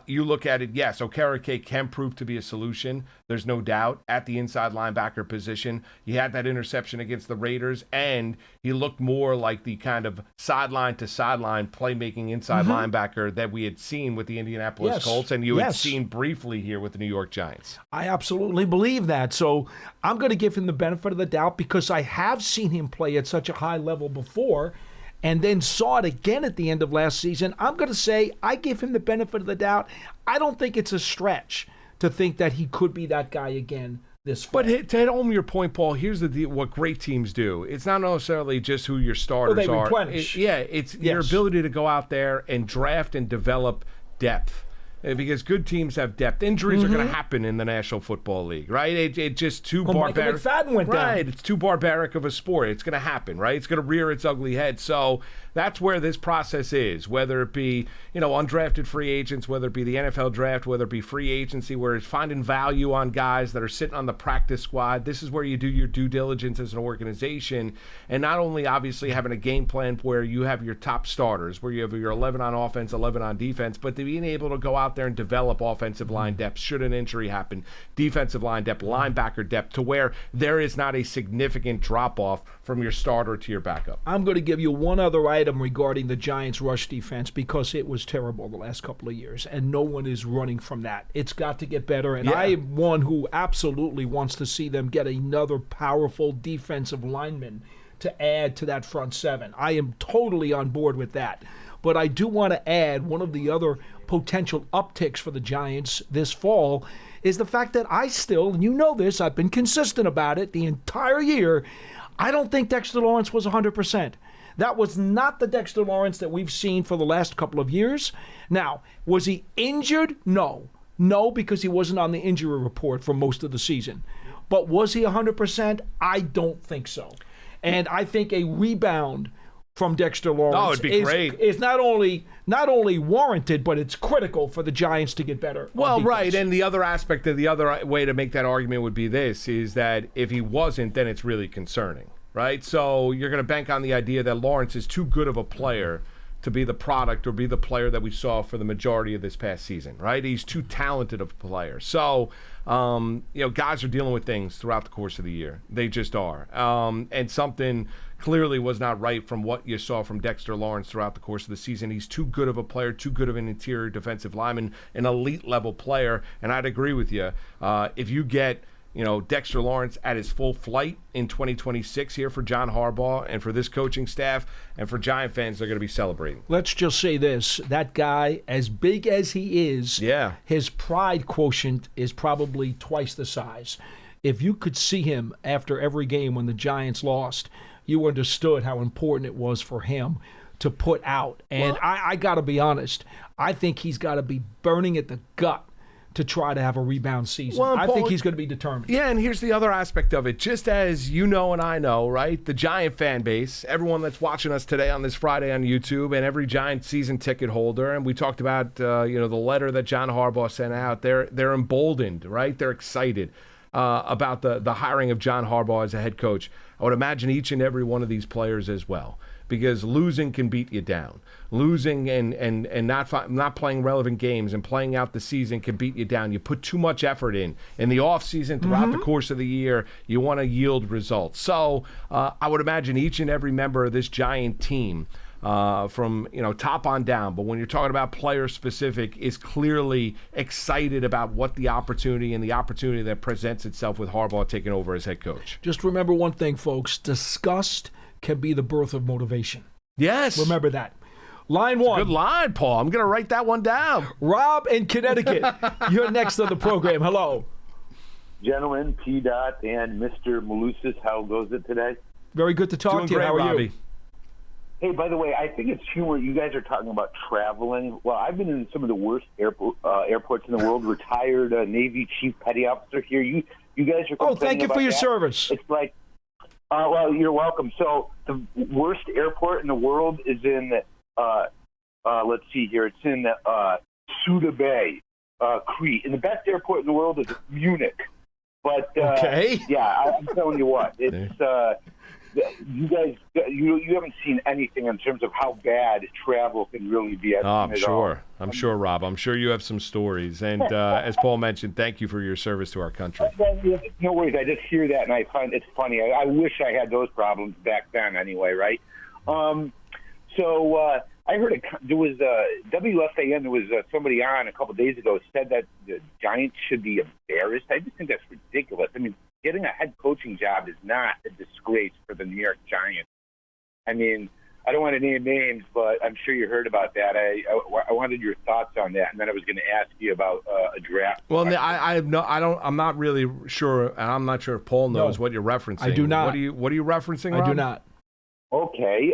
you look at it, yes, Okereke can prove to be a solution. There's no doubt at the inside linebacker position. He had that interception against the Raiders, and he looked more like the kind of sideline to sideline playmaking inside linebacker that we had seen with the Indianapolis Colts, and you had seen briefly here with the New York Giants.
I absolutely believe that. So I'm going to give him the benefit of the doubt, because I have seen him play at such a high level before and then saw it again at the end of last season. I'm going to say I give him the benefit of the doubt. I don't think it's a stretch to think that he could be that guy again this fall.
But to hit home your point, Paul, here's the deal, what great teams do. It's not necessarily just who your starters
they
are.
Replenish.
It's your ability to go out there and draft and develop depth. Because good teams have depth. Injuries are going to happen in the National Football League, right? It's just too barbaric.
Michael McFadden went down.
Right, it's too barbaric of a sport. It's going to happen, right? It's going to rear its ugly head. So that's where this process is, whether it be, undrafted free agents, whether it be the NFL draft, whether it be free agency, where it's finding value on guys that are sitting on the practice squad. This is where you do your due diligence as an organization, and not only obviously having a game plan where you have your top starters, where you have your 11 on offense, 11 on defense, but to being able to go out there and develop offensive line depth should an injury happen, defensive line depth, linebacker depth, to where there is not a significant drop-off from your starter to your backup.
I'm going to give you one other item regarding the Giants' rush defense, because it was terrible the last couple of years, and no one is running from that. It's got to get better, and I am one who absolutely wants to see them get another powerful defensive lineman to add to that front seven. I am totally on board with that. But I do want to add, one of the other potential upticks for the Giants this fall is the fact that I still, and you know this, I've been consistent about it the entire year, I don't think Dexter Lawrence was 100%. That was not the Dexter Lawrence that we've seen for the last couple of years. Now, was he injured? No. No, because he wasn't on the injury report for most of the season. But was he 100%? I don't think so. And I think a rebound from Dexter Lawrence is not only warranted, but it's critical for the Giants to get better.
Well, right, and the other aspect of the other way to make that argument would be this, is that if he wasn't, then it's really concerning, right? So you're going to bank on the idea that Lawrence is too good of a player to be the product or be the player that we saw for the majority of this past season, right? He's too talented of a player. So, guys are dealing with things throughout the course of the year. They just are. And something clearly was not right from what you saw from Dexter Lawrence throughout the course of the season. He's too good of a player, too good of an interior defensive lineman, an elite level player. And I'd agree with you. If you get Dexter Lawrence at his full flight in 2026 here for John Harbaugh and for this coaching staff and for Giant fans, they're going to be celebrating.
Let's just say this. That guy, as big as he is, his pride quotient is probably twice the size. If you could see him after every game when the Giants lost, you understood how important it was for him to put out. And I got to be honest, I think he's got to be burning at the gut to try to have a rebound season. I think he's going to be determined.
Yeah, and here's the other aspect of it. Just as you know and I know, right, the Giant fan base, everyone that's watching us today on this Friday on YouTube, and every Giant season ticket holder, and we talked about the letter that John Harbaugh sent out, they're emboldened, right? They're excited about the hiring of John Harbaugh as a head coach. I would imagine each and every one of these players as well. because losing can beat you down. Losing and not playing relevant games and playing out the season can beat you down. You put too much effort in the offseason throughout the course of the year. You want to yield results. So I would imagine each and every member of this Giant team, from top on down, but when you're talking about player specific, is clearly excited about what the opportunity that presents itself with Harbaugh taking over as head coach.
Just remember one thing, folks: disgust can be the birth of motivation.
Yes,
remember that. Line one.
Good line, Paul. I'm going to write that one down.
Rob in Connecticut, you're next on the program. Hello.
Gentlemen, P-Dot and Mr. Malusis, how goes it today?
Very good to talk to you.
Great,
how are
Robbie.
you?
Hey, by the way, I think it's humor. You guys are talking about traveling. Well, I've been in some of the worst airports in the world. Retired Navy Chief Petty Officer here. You guys are.
Oh, thank you for your service.
It's like, well, you're welcome. So the worst airport in the world is in. Let's see here. It's in Suda Bay, Crete. And the best airport in the world is Munich. But
okay.
Yeah, I'm telling you what, it's you guys. You haven't seen anything in terms of how bad travel can really be.
I'm sure, Rob. I'm sure you have some stories. And as Paul mentioned, thank you for your service to our country.
No worries. I just hear that and I find it's funny. I wish I had those problems back then. Anyway, right? So I heard there was WFAN. There was somebody on a couple of days ago said that the Giants should be embarrassed. I just think that's ridiculous. I mean, getting a head coaching job is not a disgrace for the New York Giants. I mean, I don't want to name names, but I'm sure you heard about that. I wanted your thoughts on that, and then I was going to ask you about a draft.
Well, I'm not really sure, and I'm not sure if Paul knows what you're referencing.
I do not.
What are you referencing, Rob?
I do not.
Okay,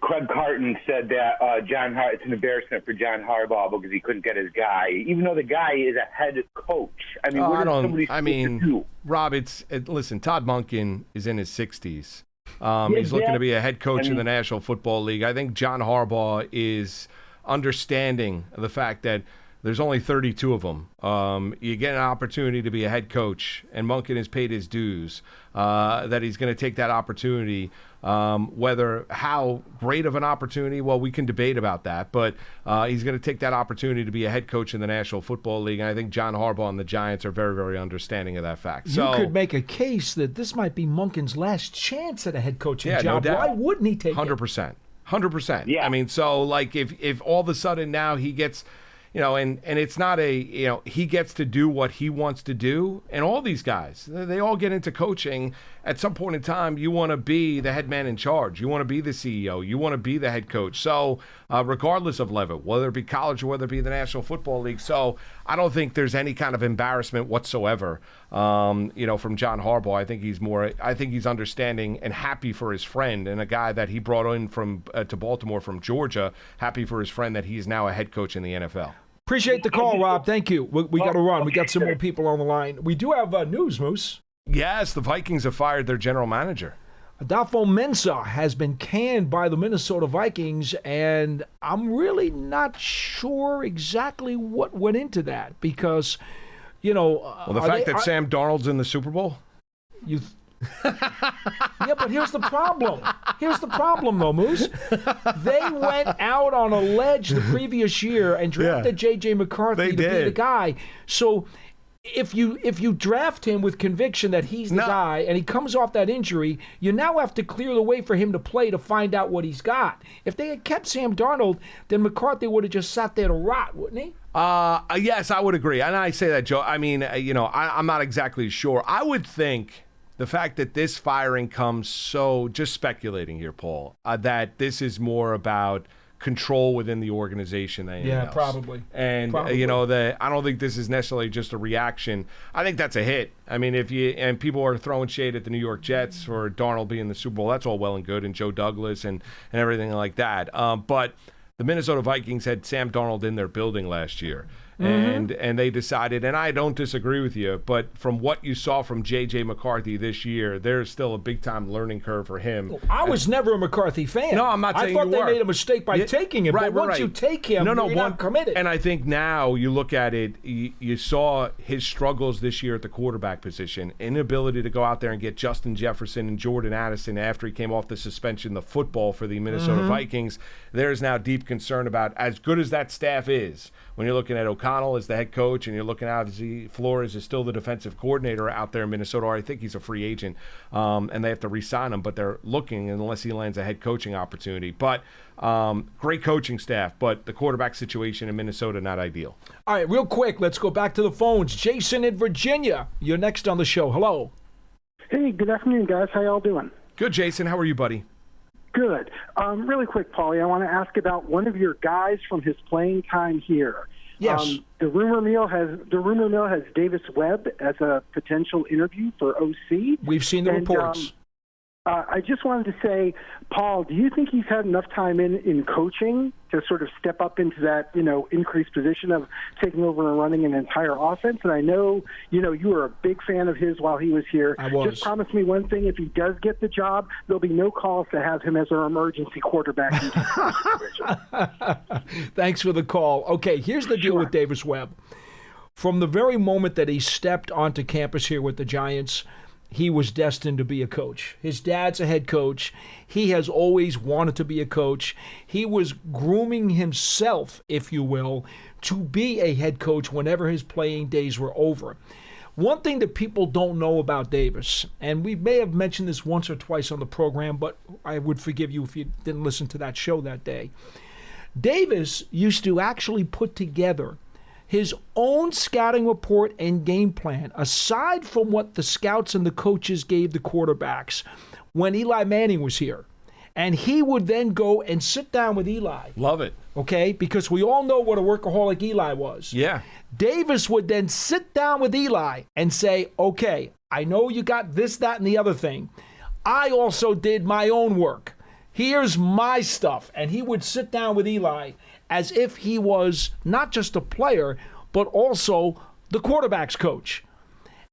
Craig Carton said that it's an embarrassment for John Harbaugh because he couldn't get his guy, even though the guy is a head coach. I mean,
Rob, listen, Todd Monken is in his 60s. He's looking to be a head coach in the National Football League. I think John Harbaugh is understanding the fact that there's only 32 of them. You get an opportunity to be a head coach, and Monken has paid his dues, that he's going to take that opportunity. Whether how great of an opportunity, well, we can debate about that, but he's going to take that opportunity to be a head coach in the National Football League, and I think John Harbaugh and the Giants are very, very understanding of that fact.
You could make a case that this might be Monken's last chance at a head coaching job.
No doubt.
Why wouldn't he take
100%. 100%.
Yeah.
I mean, so like if all of a sudden now he gets and it's not he gets to do what he wants to do. And all these guys, they all get into coaching. At some point in time, you want to be the head man in charge. You want to be the CEO. You want to be the head coach. So regardless of level, whether it be college or whether it be the National Football League. So I don't think there's any kind of embarrassment whatsoever, from John Harbaugh. I think he's understanding and happy for his friend and a guy that he brought in from to Baltimore from Georgia, happy for his friend that he's now a head coach in the NFL.
Appreciate the call, Rob. Thank you. We got to run. We got some more people on the line. We do have news, Moose.
Yes, the Vikings have fired their general manager.
Adolfo Mensa has been canned by the Minnesota Vikings, and I'm really not sure exactly what went into that because,
the fact that Sam Darnold's in the Super Bowl?
Yeah, but here's the problem. Here's the problem, though, Moose. They went out on a ledge the previous year and drafted J.J. McCarthy to be the guy. So if you draft him with conviction that he's the guy and he comes off that injury, you now have to clear the way for him to play to find out what he's got. If they had kept Sam Darnold, then McCarthy would have just sat there to rot, wouldn't he?
Yes, I would agree. And I say that, Joe. I mean, I'm not exactly sure. I would think the fact that this firing comes just speculating here, Paul, that this is more about control within the organization than anything else.
Probably.
And I don't think this is necessarily just a reaction. I think that's a hit. I mean, and people are throwing shade at the New York Jets for Darnold being in the Super Bowl. That's all well and good, and Joe Douglas and everything like that. But the Minnesota Vikings had Sam Darnold in their building last year. And they decided, and I don't disagree with you, but from what you saw from J.J. McCarthy this year, there's still a big-time learning curve for him.
I was never a McCarthy fan.
No, I'm not saying
I thought
you
they
were.
made a mistake by taking him, but once you take him, you're not committed.
And I think now you look at it, you saw his struggles this year at the quarterback position, inability to go out there and get Justin Jefferson and Jordan Addison after he came off the suspension, the football for the Minnesota Vikings. There's now deep concern about, as good as that staff is, when you're looking at O'Connell as the head coach and you're looking at Flores is still the defensive coordinator out there in Minnesota, or I think he's a free agent, and they have to re-sign him, but they're looking unless he lands a head coaching opportunity. But great coaching staff, but the quarterback situation in Minnesota, not ideal.
All right, real quick, let's go back to the phones. Jason in Virginia, you're next on the show. Hello.
Hey, good afternoon, guys. How y'all doing?
Good, Jason. How are you, buddy?
Good. Really quick, Paulie, I want to ask about one of your guys from his playing time here.
Yes.
The rumor mill has Davis Webb as a potential interview for OC.
We've seen the reports.
I just wanted to say, Paul, do you think he's had enough time in coaching to sort of step up into that, increased position of taking over and running an entire offense? And I know, you were a big fan of his while he was here.
I was.
Just promise me one thing: if he does get the job, there'll be no calls to have him as our emergency quarterback.
Thanks for the call. Okay, here's the deal with Davis Webb. From the very moment that he stepped onto campus here with the Giants, he was destined to be a coach. His dad's a head coach. He has always wanted to be a coach. He was grooming himself, if you will, to be a head coach whenever his playing days were over. One thing that people don't know about Davis, and we may have mentioned this once or twice on the program, but I would forgive you if you didn't listen to that show that day. Davis used to actually put together his own scouting report and game plan, aside from what the scouts and the coaches gave the quarterbacks when Eli Manning was here. And he would then go and sit down with Eli.
Love it.
Okay? Because we all know what a workaholic Eli was.
Yeah.
Davis would then sit down with Eli and say, okay, I know you got this, that, and the other thing. I also did my own work. Here's my stuff. And he would sit down with Eli as if he was not just a player, but also the quarterback's coach.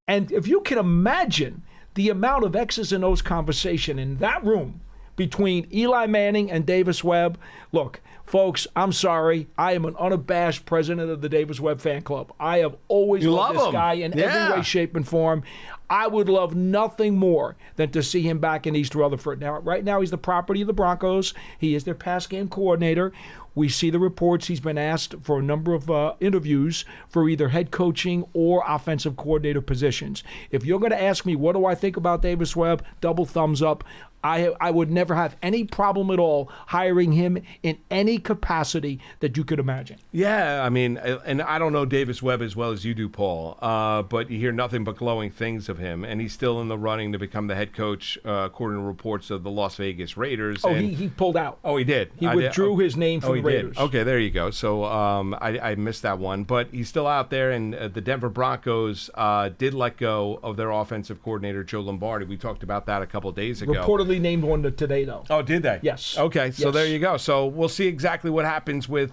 And if you can imagine the amount of X's and O's conversation in that room between Eli Manning and Davis Webb, look, folks, I'm sorry. I am an unabashed president of the Davis Webb fan club. I have always loved this guy in every way, shape, and form. I would love nothing more than to see him back in East Rutherford. Now, right now, he's the property of the Broncos. He is their pass game coordinator. We see the reports he's been asked for a number of interviews for either head coaching or offensive coordinator positions. If you're going to ask me what do I think about Davis Webb, double thumbs up. I would never have any problem at all hiring him in any capacity that you could imagine.
Yeah, I mean, and I don't know Davis Webb as well as you do, Paul, but you hear nothing but glowing things of him, and he's still in the running to become the head coach, according to reports of the Las Vegas Raiders.
Oh, he pulled out.
Oh, he did?
He withdrew his name from the Raiders.
Did. Okay, there you go. So I missed that one, but he's still out there, and the Denver Broncos did let go of their offensive coordinator, Joe Lombardi. We talked about that a couple of days ago.
Reportedly named one today, though.
Oh, did they?
Yes.
Okay, so there you go. So we'll see exactly what happens with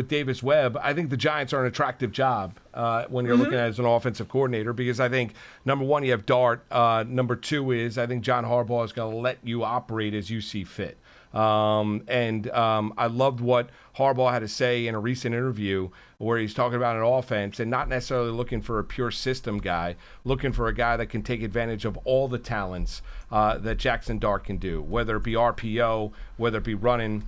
Davis Webb. I think the Giants are an attractive job when you're looking at it as an offensive coordinator, because I think, number one, you have Dart. Number two is I think John Harbaugh is going to let you operate as you see fit. I loved what Harbaugh had to say in a recent interview where he's talking about an offense and not necessarily looking for a pure system guy, looking for a guy that can take advantage of all the talents that Jackson Dart can do, whether it be RPO, whether it be running,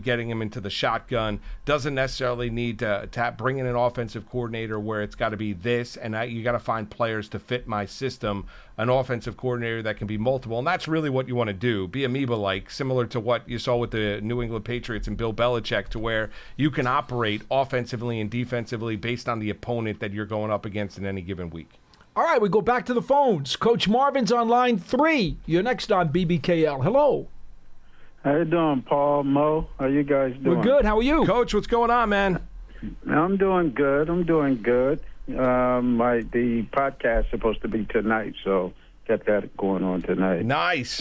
getting him into the shotgun. Doesn't necessarily need to bring in an offensive coordinator where it's got to be this, and you got to find players to fit my system, an offensive coordinator that can be multiple. And that's really what you want to do, be amoeba-like, similar to what you saw with the New England Patriots and Bill Belichick, to where you can operate offensively and defensively based on the opponent that you're going up against in any given week.
All right, we go back to the phones. Coach Marvin's on line 3. You're next on BBKL. Hello.
How you doing, Paul, Mo? How you guys doing?
We're good. How are you?
Coach, what's going on, man?
I'm doing good. The podcast is supposed to be tonight, so got that going on tonight.
Nice.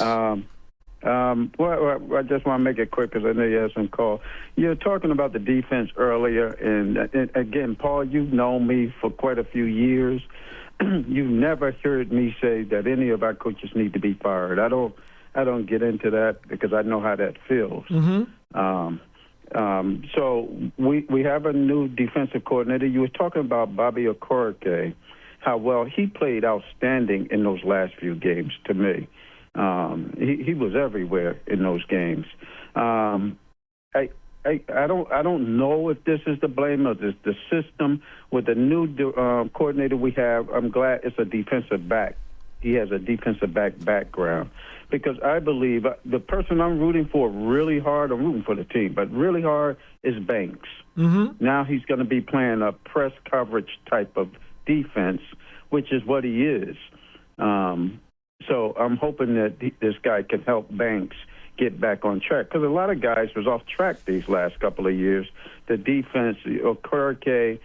Well, I just want to make it quick because I know you have some call. You're talking about the defense earlier, and again, Paul, you've known me for quite a few years. You've never heard me say that any of our coaches need to be fired. I don't get into that because I know how that feels. So we have a new defensive coordinator. You were talking about Bobby Okereke, how well he played outstanding in those last few games to me. He was everywhere in those games. I don't know if this is the blame of the system with the new coordinator we have. I'm glad it's a defensive back. He has a defensive background because I believe the person I'm rooting for really hard. I'm rooting for the team, but really hard is Banks. Now he's going to be playing a press coverage type of defense, which is what he is. So I'm hoping that this guy can help Banks get back on track because a lot of guys was off track these last couple of years. The defense, Okereke,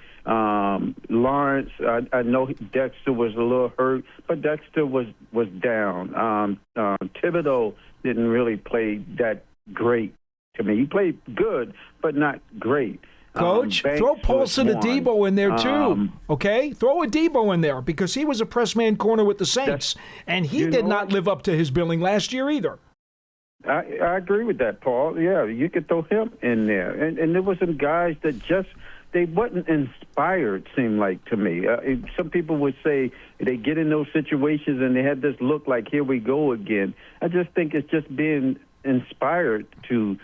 Lawrence, I know Dexter was a little hurt, but Dexter was down. Thibodeau didn't really play that great to me. He played good, but not great.
Coach, throw Paulson Adebo in there too, okay? Throw Adebo in there because he was a press man corner with the Saints, and he did not live up to his billing last year either.
I agree with that, Paul. Yeah, you could throw him in there. And there were some guys that they wasn't inspired, seemed like to me. Some people would say they get in those situations and they had this look like, here we go again. I just think it's just being inspired to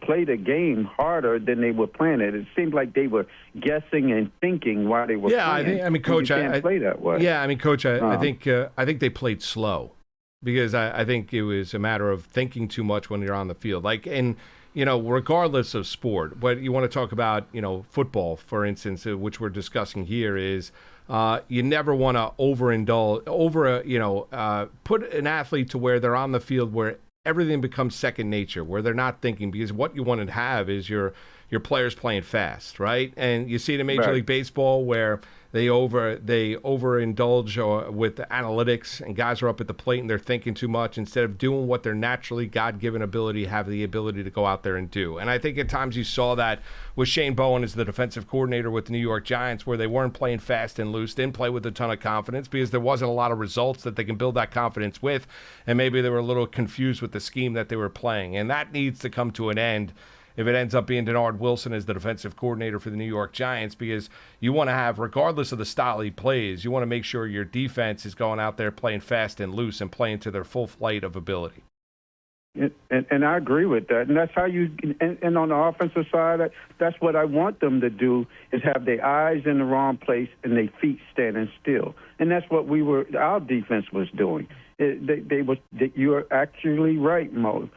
play the game harder than they were playing it. It seemed like they were guessing and thinking while they were playing.
I mean, Coach,
you can't play that way.
Yeah, I mean, Coach, I think they played slow because I think it was a matter of thinking too much when you're on the field. Like, and regardless of sport, what you want to talk about, football, for instance, which we're discussing here, is you never want to put an athlete to where they're on the field where everything becomes second nature, where they're not thinking, because what you want to have is your players playing fast, right? And you see it in Major League Baseball where they overindulge with the analytics, and guys are up at the plate and they're thinking too much instead of doing what their naturally God-given ability have the ability to go out there and do. And I think at times you saw that with Shane Bowen as the defensive coordinator with the New York Giants, where they weren't playing fast and loose, didn't play with a ton of confidence because there wasn't a lot of results that they can build that confidence with, and maybe they were a little confused with the scheme that they were playing. And that needs to come to an end if it ends up being Denard Wilson as the defensive coordinator for the New York Giants, because you want to have, regardless of the style he plays, you want to make sure your defense is going out there playing fast and loose and playing to their full flight of ability.
And I agree with that. And that's how and on the offensive side, that's what I want them to do, is have their eyes in the wrong place and their feet standing still. And that's what our defense was doing. You're actually right, Mo,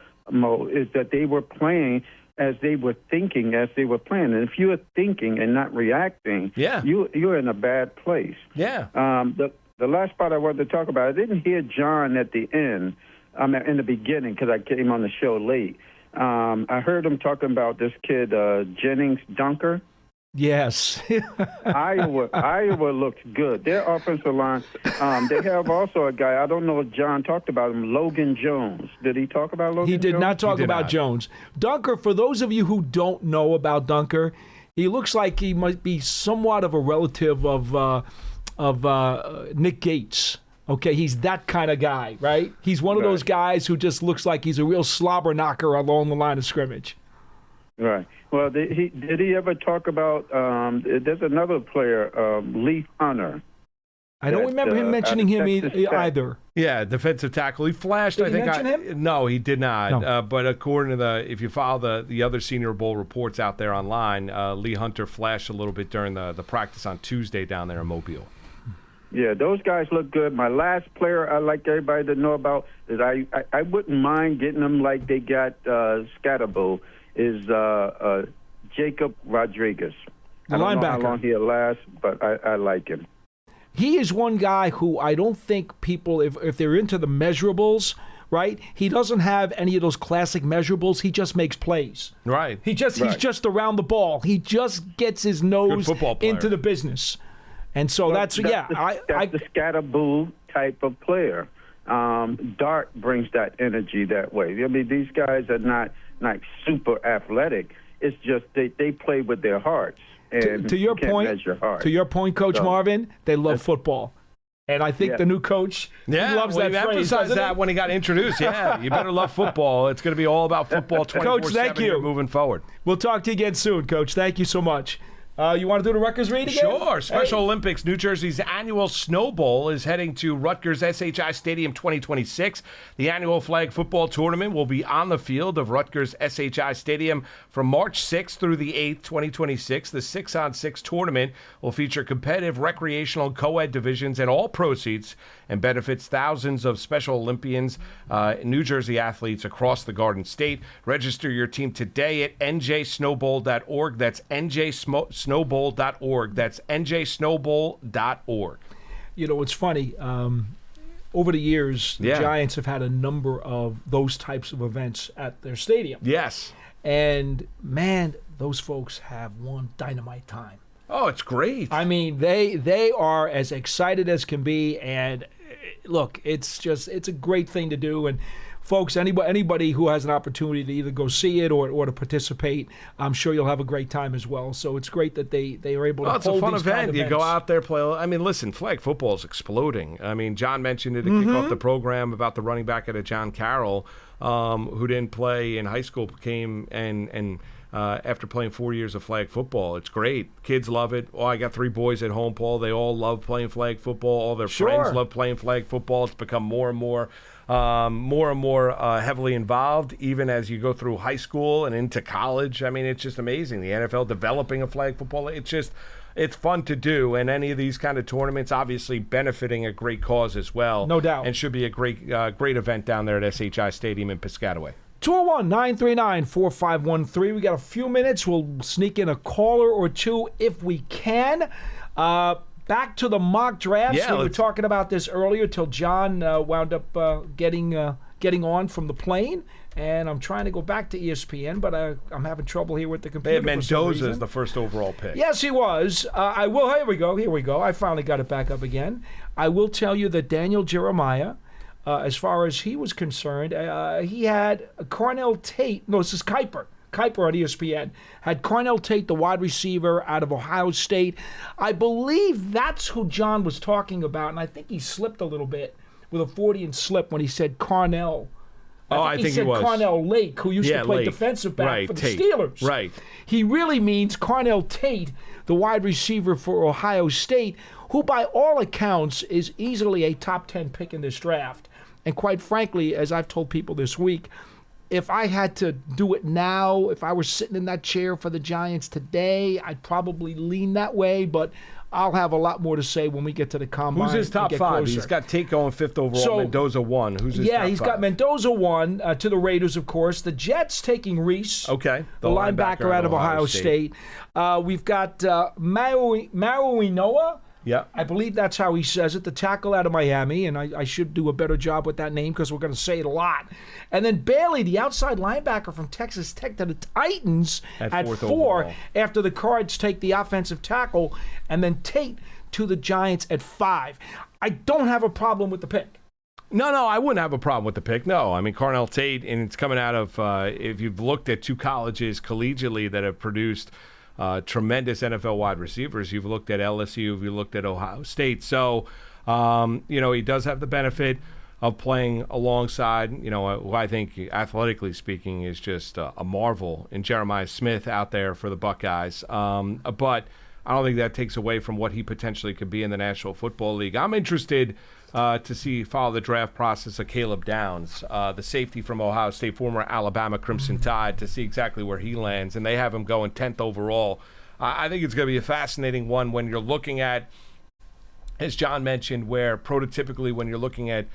is that they were playing as they were thinking, as they were playing. And if you're thinking and not reacting, you're in a bad place.
Yeah.
The last part I wanted to talk about, I didn't hear John at the end, in the beginning, because I came on the show late. I heard him talking about this kid, Jennings Dunker.
Yes.
Iowa looks good. Their offensive line, they have also a guy, I don't know if John talked about him, Logan Jones. Did he talk about Logan Jones?
He did not talk about Jones. Dunker, for those of you who don't know about Dunker, he looks like he might be somewhat of a relative of Nick Gates. Okay, he's that kind of guy, right? He's one of those guys who just looks like he's a real slobber knocker along the line of scrimmage.
Right. Well, did he ever talk about? There's another player, Lee Hunter.
I don't remember him mentioning him either.
Yeah, defensive tackle. He flashed.
Did he mention him?
No, he did not.
No.
But according to if you follow the other Senior Bowl reports out there online, Lee Hunter flashed a little bit during the practice on Tuesday down there in Mobile.
Yeah, those guys look good. My last player I'd like everybody to know about is I wouldn't mind getting them like they got Scatterbo, is Jacob Rodriguez.
The
I don't
linebacker.
know how long he'll last, but I like him.
He is one guy who I don't think people, if they're into the measurables, right? He doesn't have any of those classic measurables. He just makes plays.
Right.
He's just around the ball. He just gets his nose into the business. And so that's the Scatterboo type of player.
Dart brings that energy that way. I mean, these guys are not super athletic. It's just they play with their hearts. And
to your point, Coach Marvin, they love football. And I think the new coach loves that phrase.
Emphasized that when he got introduced. Yeah, you better love football. It's going to be all about football 24/7
Coach, thank you.
Moving forward.
We'll talk to you again soon, Coach. Thank you so much. You want to do the Rutgers read again?
Sure. Special Olympics. New Jersey's annual Snow Bowl is heading to Rutgers SHI Stadium 2026. The annual flag football tournament will be on the field of Rutgers SHI Stadium from March 6th through the 8th, 2026. The 6-on-6 tournament will feature competitive recreational co-ed divisions, and all proceeds and benefits thousands of Special Olympians, New Jersey athletes across the Garden State. Register your team today at njsnowbowl.org. That's njsnowbowl.org. That's njsnowbowl.org.
You know, it's funny. Over the years, the Giants have had a number of those types of events at their stadium.
Yes.
And, man, those folks have one dynamite time.
Oh, it's great.
I mean, they are as excited as can be, and look, it's a great thing to do. And folks, anybody who has an opportunity to either go see it or to participate, I'm sure you'll have a great time as well. So it's great that they are able to hold these
it's a fun
kind
event.
of
You
events.
go out there, play. I mean, listen, flag football is exploding. I mean, John mentioned it to kick off the program about the running back at John Carroll, who didn't play in high school, came and after playing 4 years of flag football. It's great. Kids love it. Oh, I got 3 boys at home, Paul. They all love playing flag football. All their friends love playing flag football. It's become more and more heavily involved, even as you go through high school and into college. I mean, it's just amazing. The NFL developing a flag football. It's fun to do, and any of these kind of tournaments obviously benefiting a great cause as well.
No doubt.
And should be a great event down there at SHI Stadium in Piscataway.
201-939-4513. We got a few minutes. We'll sneak in a caller or two if we can. Back to the mock drafts.
Yeah,
we were talking about this earlier till John wound up getting on from the plane. And I'm trying to go back to ESPN, but I'm having trouble here with the computer.
They had Mendoza as the first overall pick.
Yes, he was. Here we go. I finally got it back up again. I will tell you that Daniel Jeremiah, as far as he was concerned, he had Cornell Tate. No, this is Kuiper. Kuiper on ESPN had Cornell Tate, the wide receiver out of Ohio State. I believe that's who John was talking about, and I think he slipped a little bit with a Freudian slip when he said Cornell.
I think he
said
was.
Cornell Lake, who used to play defensive back for the Steelers.
Right.
He really means Cornell Tate, the wide receiver for Ohio State, who by all accounts is easily a top 10 pick in this draft. And quite frankly, as I've told people this week, if I had to do it now, if I were sitting in that chair for the Giants today, I'd probably lean that way, but I'll have a lot more to say when we get to the combine.
Who's his top 5?
Closer.
He's got Tate going 5th overall, Mendoza 1. Who's his top 5?
He's got Mendoza 1 to the Raiders, of course. The Jets taking Reese,
the
linebacker out of Ohio State. We've got Maruinoa.
Yeah,
I believe that's how he says it, the tackle out of Miami, and I should do a better job with that name because we're going to say it a lot. And then Bailey, the outside linebacker from Texas Tech to the Titans at 4 after the Cards take the offensive tackle, and then Tate to the Giants at 5. I don't have a problem with the pick.
No, I wouldn't have a problem with the pick. No, I mean, Cornell Tate, and it's coming out of, if you've looked at 2 colleges collegiately that have produced tremendous NFL wide receivers. You've looked at LSU, you've looked at Ohio State. So, he does have the benefit of playing alongside, who I think, athletically speaking, is just a marvel in Jeremiah Smith out there for the Buckeyes. But I don't think that takes away from what he potentially could be in the National Football League. I'm interested to follow the draft process of Caleb Downs, the safety from Ohio State, former Alabama Crimson Tide, to see exactly where he lands. And they have him going 10th overall. I think it's going to be a fascinating one when you're looking at, as John mentioned, where prototypically when you're looking at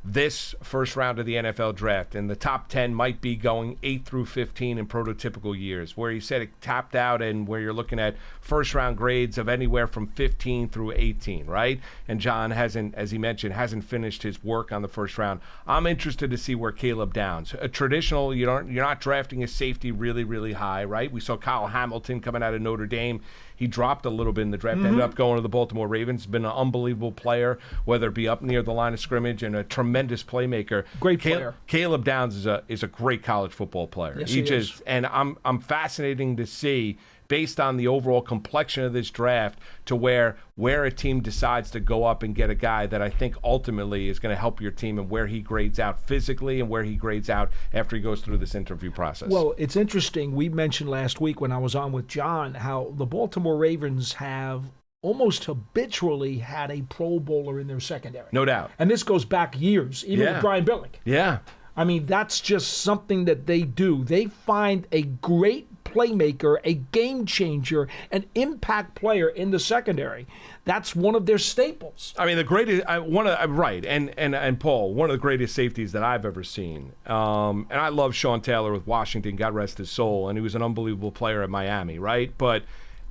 this first round of the NFL draft, and the top 10 might be going 8 through 15 in prototypical years, where he said it tapped out, and where you're looking at first round grades of anywhere from 15 through 18, right? And John hasn't, as he mentioned, hasn't finished his work on the first round. I'm interested to see where Caleb Downs, a traditional, you're not drafting a safety really, really high, right? We saw Kyle Hamilton coming out of Notre Dame He dropped a little bit in the draft, ended up going to the Baltimore Ravens. Been an unbelievable player, whether it be up near the line of scrimmage, and a tremendous playmaker.
Great player.
Caleb Downs is a great college football player.
Yes, he is.
And I'm fascinating to see, based on the overall complexion of this draft, to where a team decides to go up and get a guy that I think ultimately is going to help your team, and where he grades out physically and where he grades out after he goes through this interview process.
Well, it's interesting. We mentioned last week when I was on with John how the Baltimore Ravens have almost habitually had a Pro Bowler in their secondary.
No doubt.
And this goes back years, even with Brian Billick.
Yeah.
I mean, that's just something that they do. They find a great playmaker, a game changer, an impact player in the secondary. That's one of their staples.
I mean, the greatest, right, and Paul, one of the greatest safeties that I've ever seen. And I love Sean Taylor with Washington, God rest his soul, and he was an unbelievable player at Miami, right? But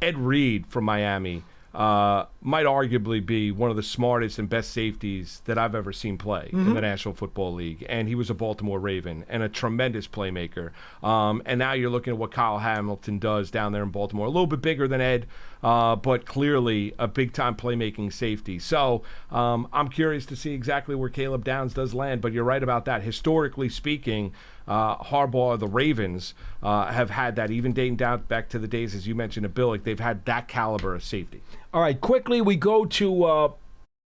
Ed Reed from Miami might arguably be one of the smartest and best safeties that I've ever seen play in the National Football League. And he was a Baltimore Raven and a tremendous playmaker. And now you're looking at what Kyle Hamilton does down there in Baltimore. A little bit bigger than Ed, but clearly a big-time playmaking safety. So I'm curious to see exactly where Caleb Downs does land. But you're right about that. Historically speaking, Harbaugh, the Ravens, have had that, even dating down back to the days, as you mentioned, of Billick. They've had that caliber of safety.
All right, quickly we go to,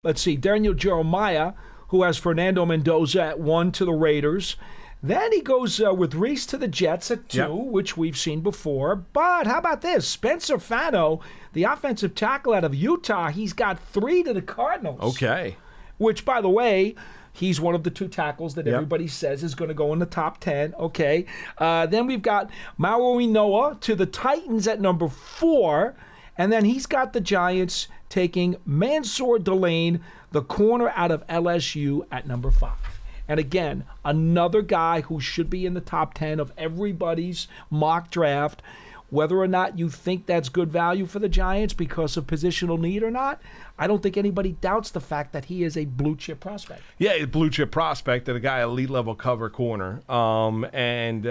Daniel Jeremiah, who has Fernando Mendoza at 1 to the Raiders. Then he goes with Reese to the Jets at 2, which we've seen before. But how about this? Spencer Fano, the offensive tackle out of Utah, he's got 3 to the Cardinals.
Okay.
Which, by the way, he's one of the 2 tackles that everybody says is going to go in the top 10. Okay. Then we've got Mauro Inoa to the Titans at number 4. And then he's got the Giants taking Mansour Delane, the corner out of LSU, at number 5. And again, another guy who should be in the top 10 of everybody's mock draft. Whether or not you think that's good value for the Giants because of positional need or not, I don't think anybody doubts the fact that he is a blue-chip prospect.
Yeah, a blue-chip prospect and a guy elite-level cover corner, and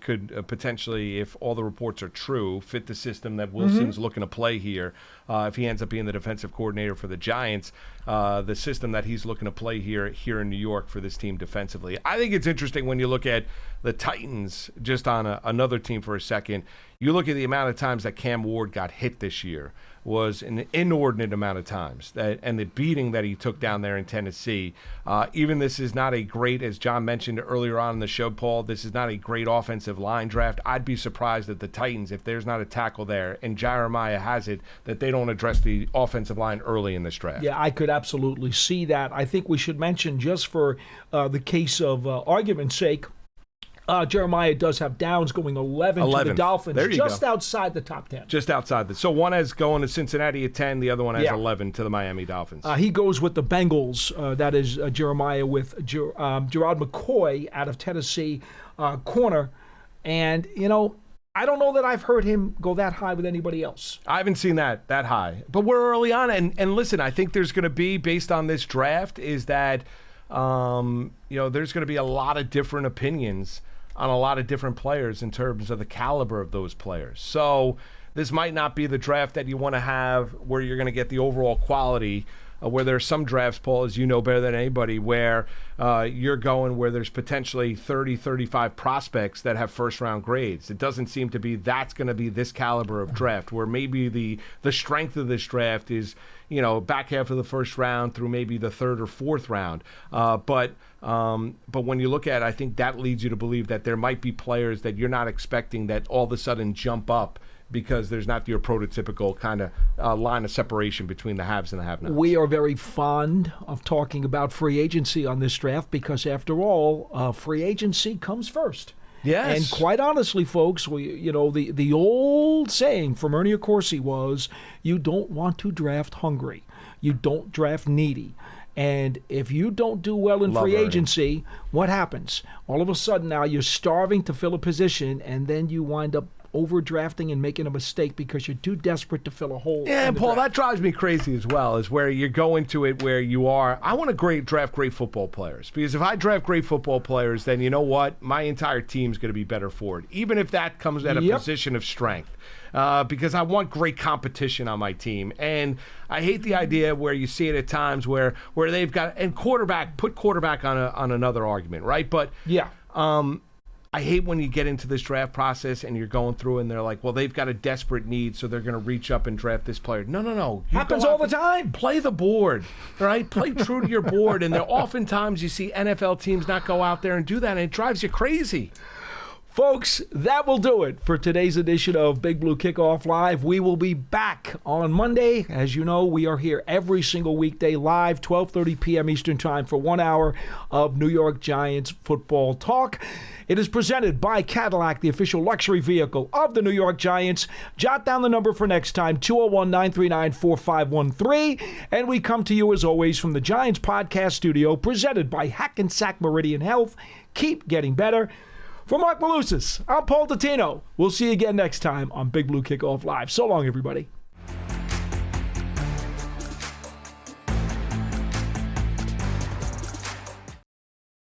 could potentially, if all the reports are true, fit the system that Wilson's looking to play here. If he ends up being the defensive coordinator for the Giants, the system that he's looking to play here in New York for this team defensively. I think it's interesting when you look at the Titans, just on another team for a second. You look at the amount of times that Cam Ward got hit this year was an inordinate amount of times, and the beating that he took down there in Tennessee. Even this is not a great, as John mentioned earlier on in the show, Paul, this is not a great offensive line draft. I'd be surprised that the Titans, if there's not a tackle there, and Jeremiah has it, that they don't address the offensive line early in this draft.
Yeah, I could absolutely see that. I think we should mention, just for the case of argument's sake, Jeremiah does have Downs going 11 to the Dolphins, just outside the top 10.
Just outside. So one has going to Cincinnati at 10, the other one has 11 to the Miami Dolphins.
He goes with the Bengals. That is Jeremiah with Gerard McCoy out of Tennessee, corner. And, I don't know that I've heard him go that high with anybody else.
I haven't seen that high. But we're early on. And listen, I think there's going to be, based on this draft, is that there's going to be a lot of different opinions on a lot of different players in terms of the caliber of those players. So this might not be the draft that you want to have where you're going to get the overall quality, where there's some drafts, Paul, as you know better than anybody, where you're going where there's potentially 30, 35 prospects that have first-round grades. It doesn't seem to be that's going to be this caliber of draft, where maybe the strength of this draft is, back half of the first round through maybe the third or fourth round. But when you look at it, I think that leads you to believe that there might be players that you're not expecting that all of a sudden jump up because there's not your prototypical kind of line of separation between the haves and the have-nots.
We are very fond of talking about free agency on this draft because, after all, free agency comes first.
Yes.
And quite honestly, folks, the old saying from Ernie Accorsi was, you don't want to draft hungry. You don't draft needy. And if you don't do well in free agency, what happens? All of a sudden now you're starving to fill a position, and then you wind up overdrafting and making a mistake because you're too desperate to fill a hole.
Yeah, and Paul, that drives me crazy as well, is where you're going to it where you are. I want to draft great football players, because if I draft great football players, then you know what? My entire team's going to be better for it, even if that comes at a position of strength. Because I want great competition on my team. And I hate the idea where you see it at times where they've got, and put quarterback on another argument, right? But
yeah.
I hate when you get into this draft process and you're going through and they're like, well, they've got a desperate need, so they're going to reach up and draft this player. No.
Happens all the time.
Play the board, right? Play true to your board. And there oftentimes you see NFL teams not go out there and do that, and it drives you crazy.
Folks, that will do it for today's edition of Big Blue Kickoff Live. We will be back on Monday. As you know, we are here every single weekday live, 12:30 p.m. Eastern Time, for 1 hour of New York Giants football talk. It is presented by Cadillac, the official luxury vehicle of the New York Giants. Jot down the number for next time, 201-939-4513. And we come to you, as always, from the Giants podcast studio, presented by Hackensack Meridian Health. Keep getting better. For Marc Malusis, I'm Paul Dottino. We'll see you again next time on Big Blue Kickoff Live. So long, everybody.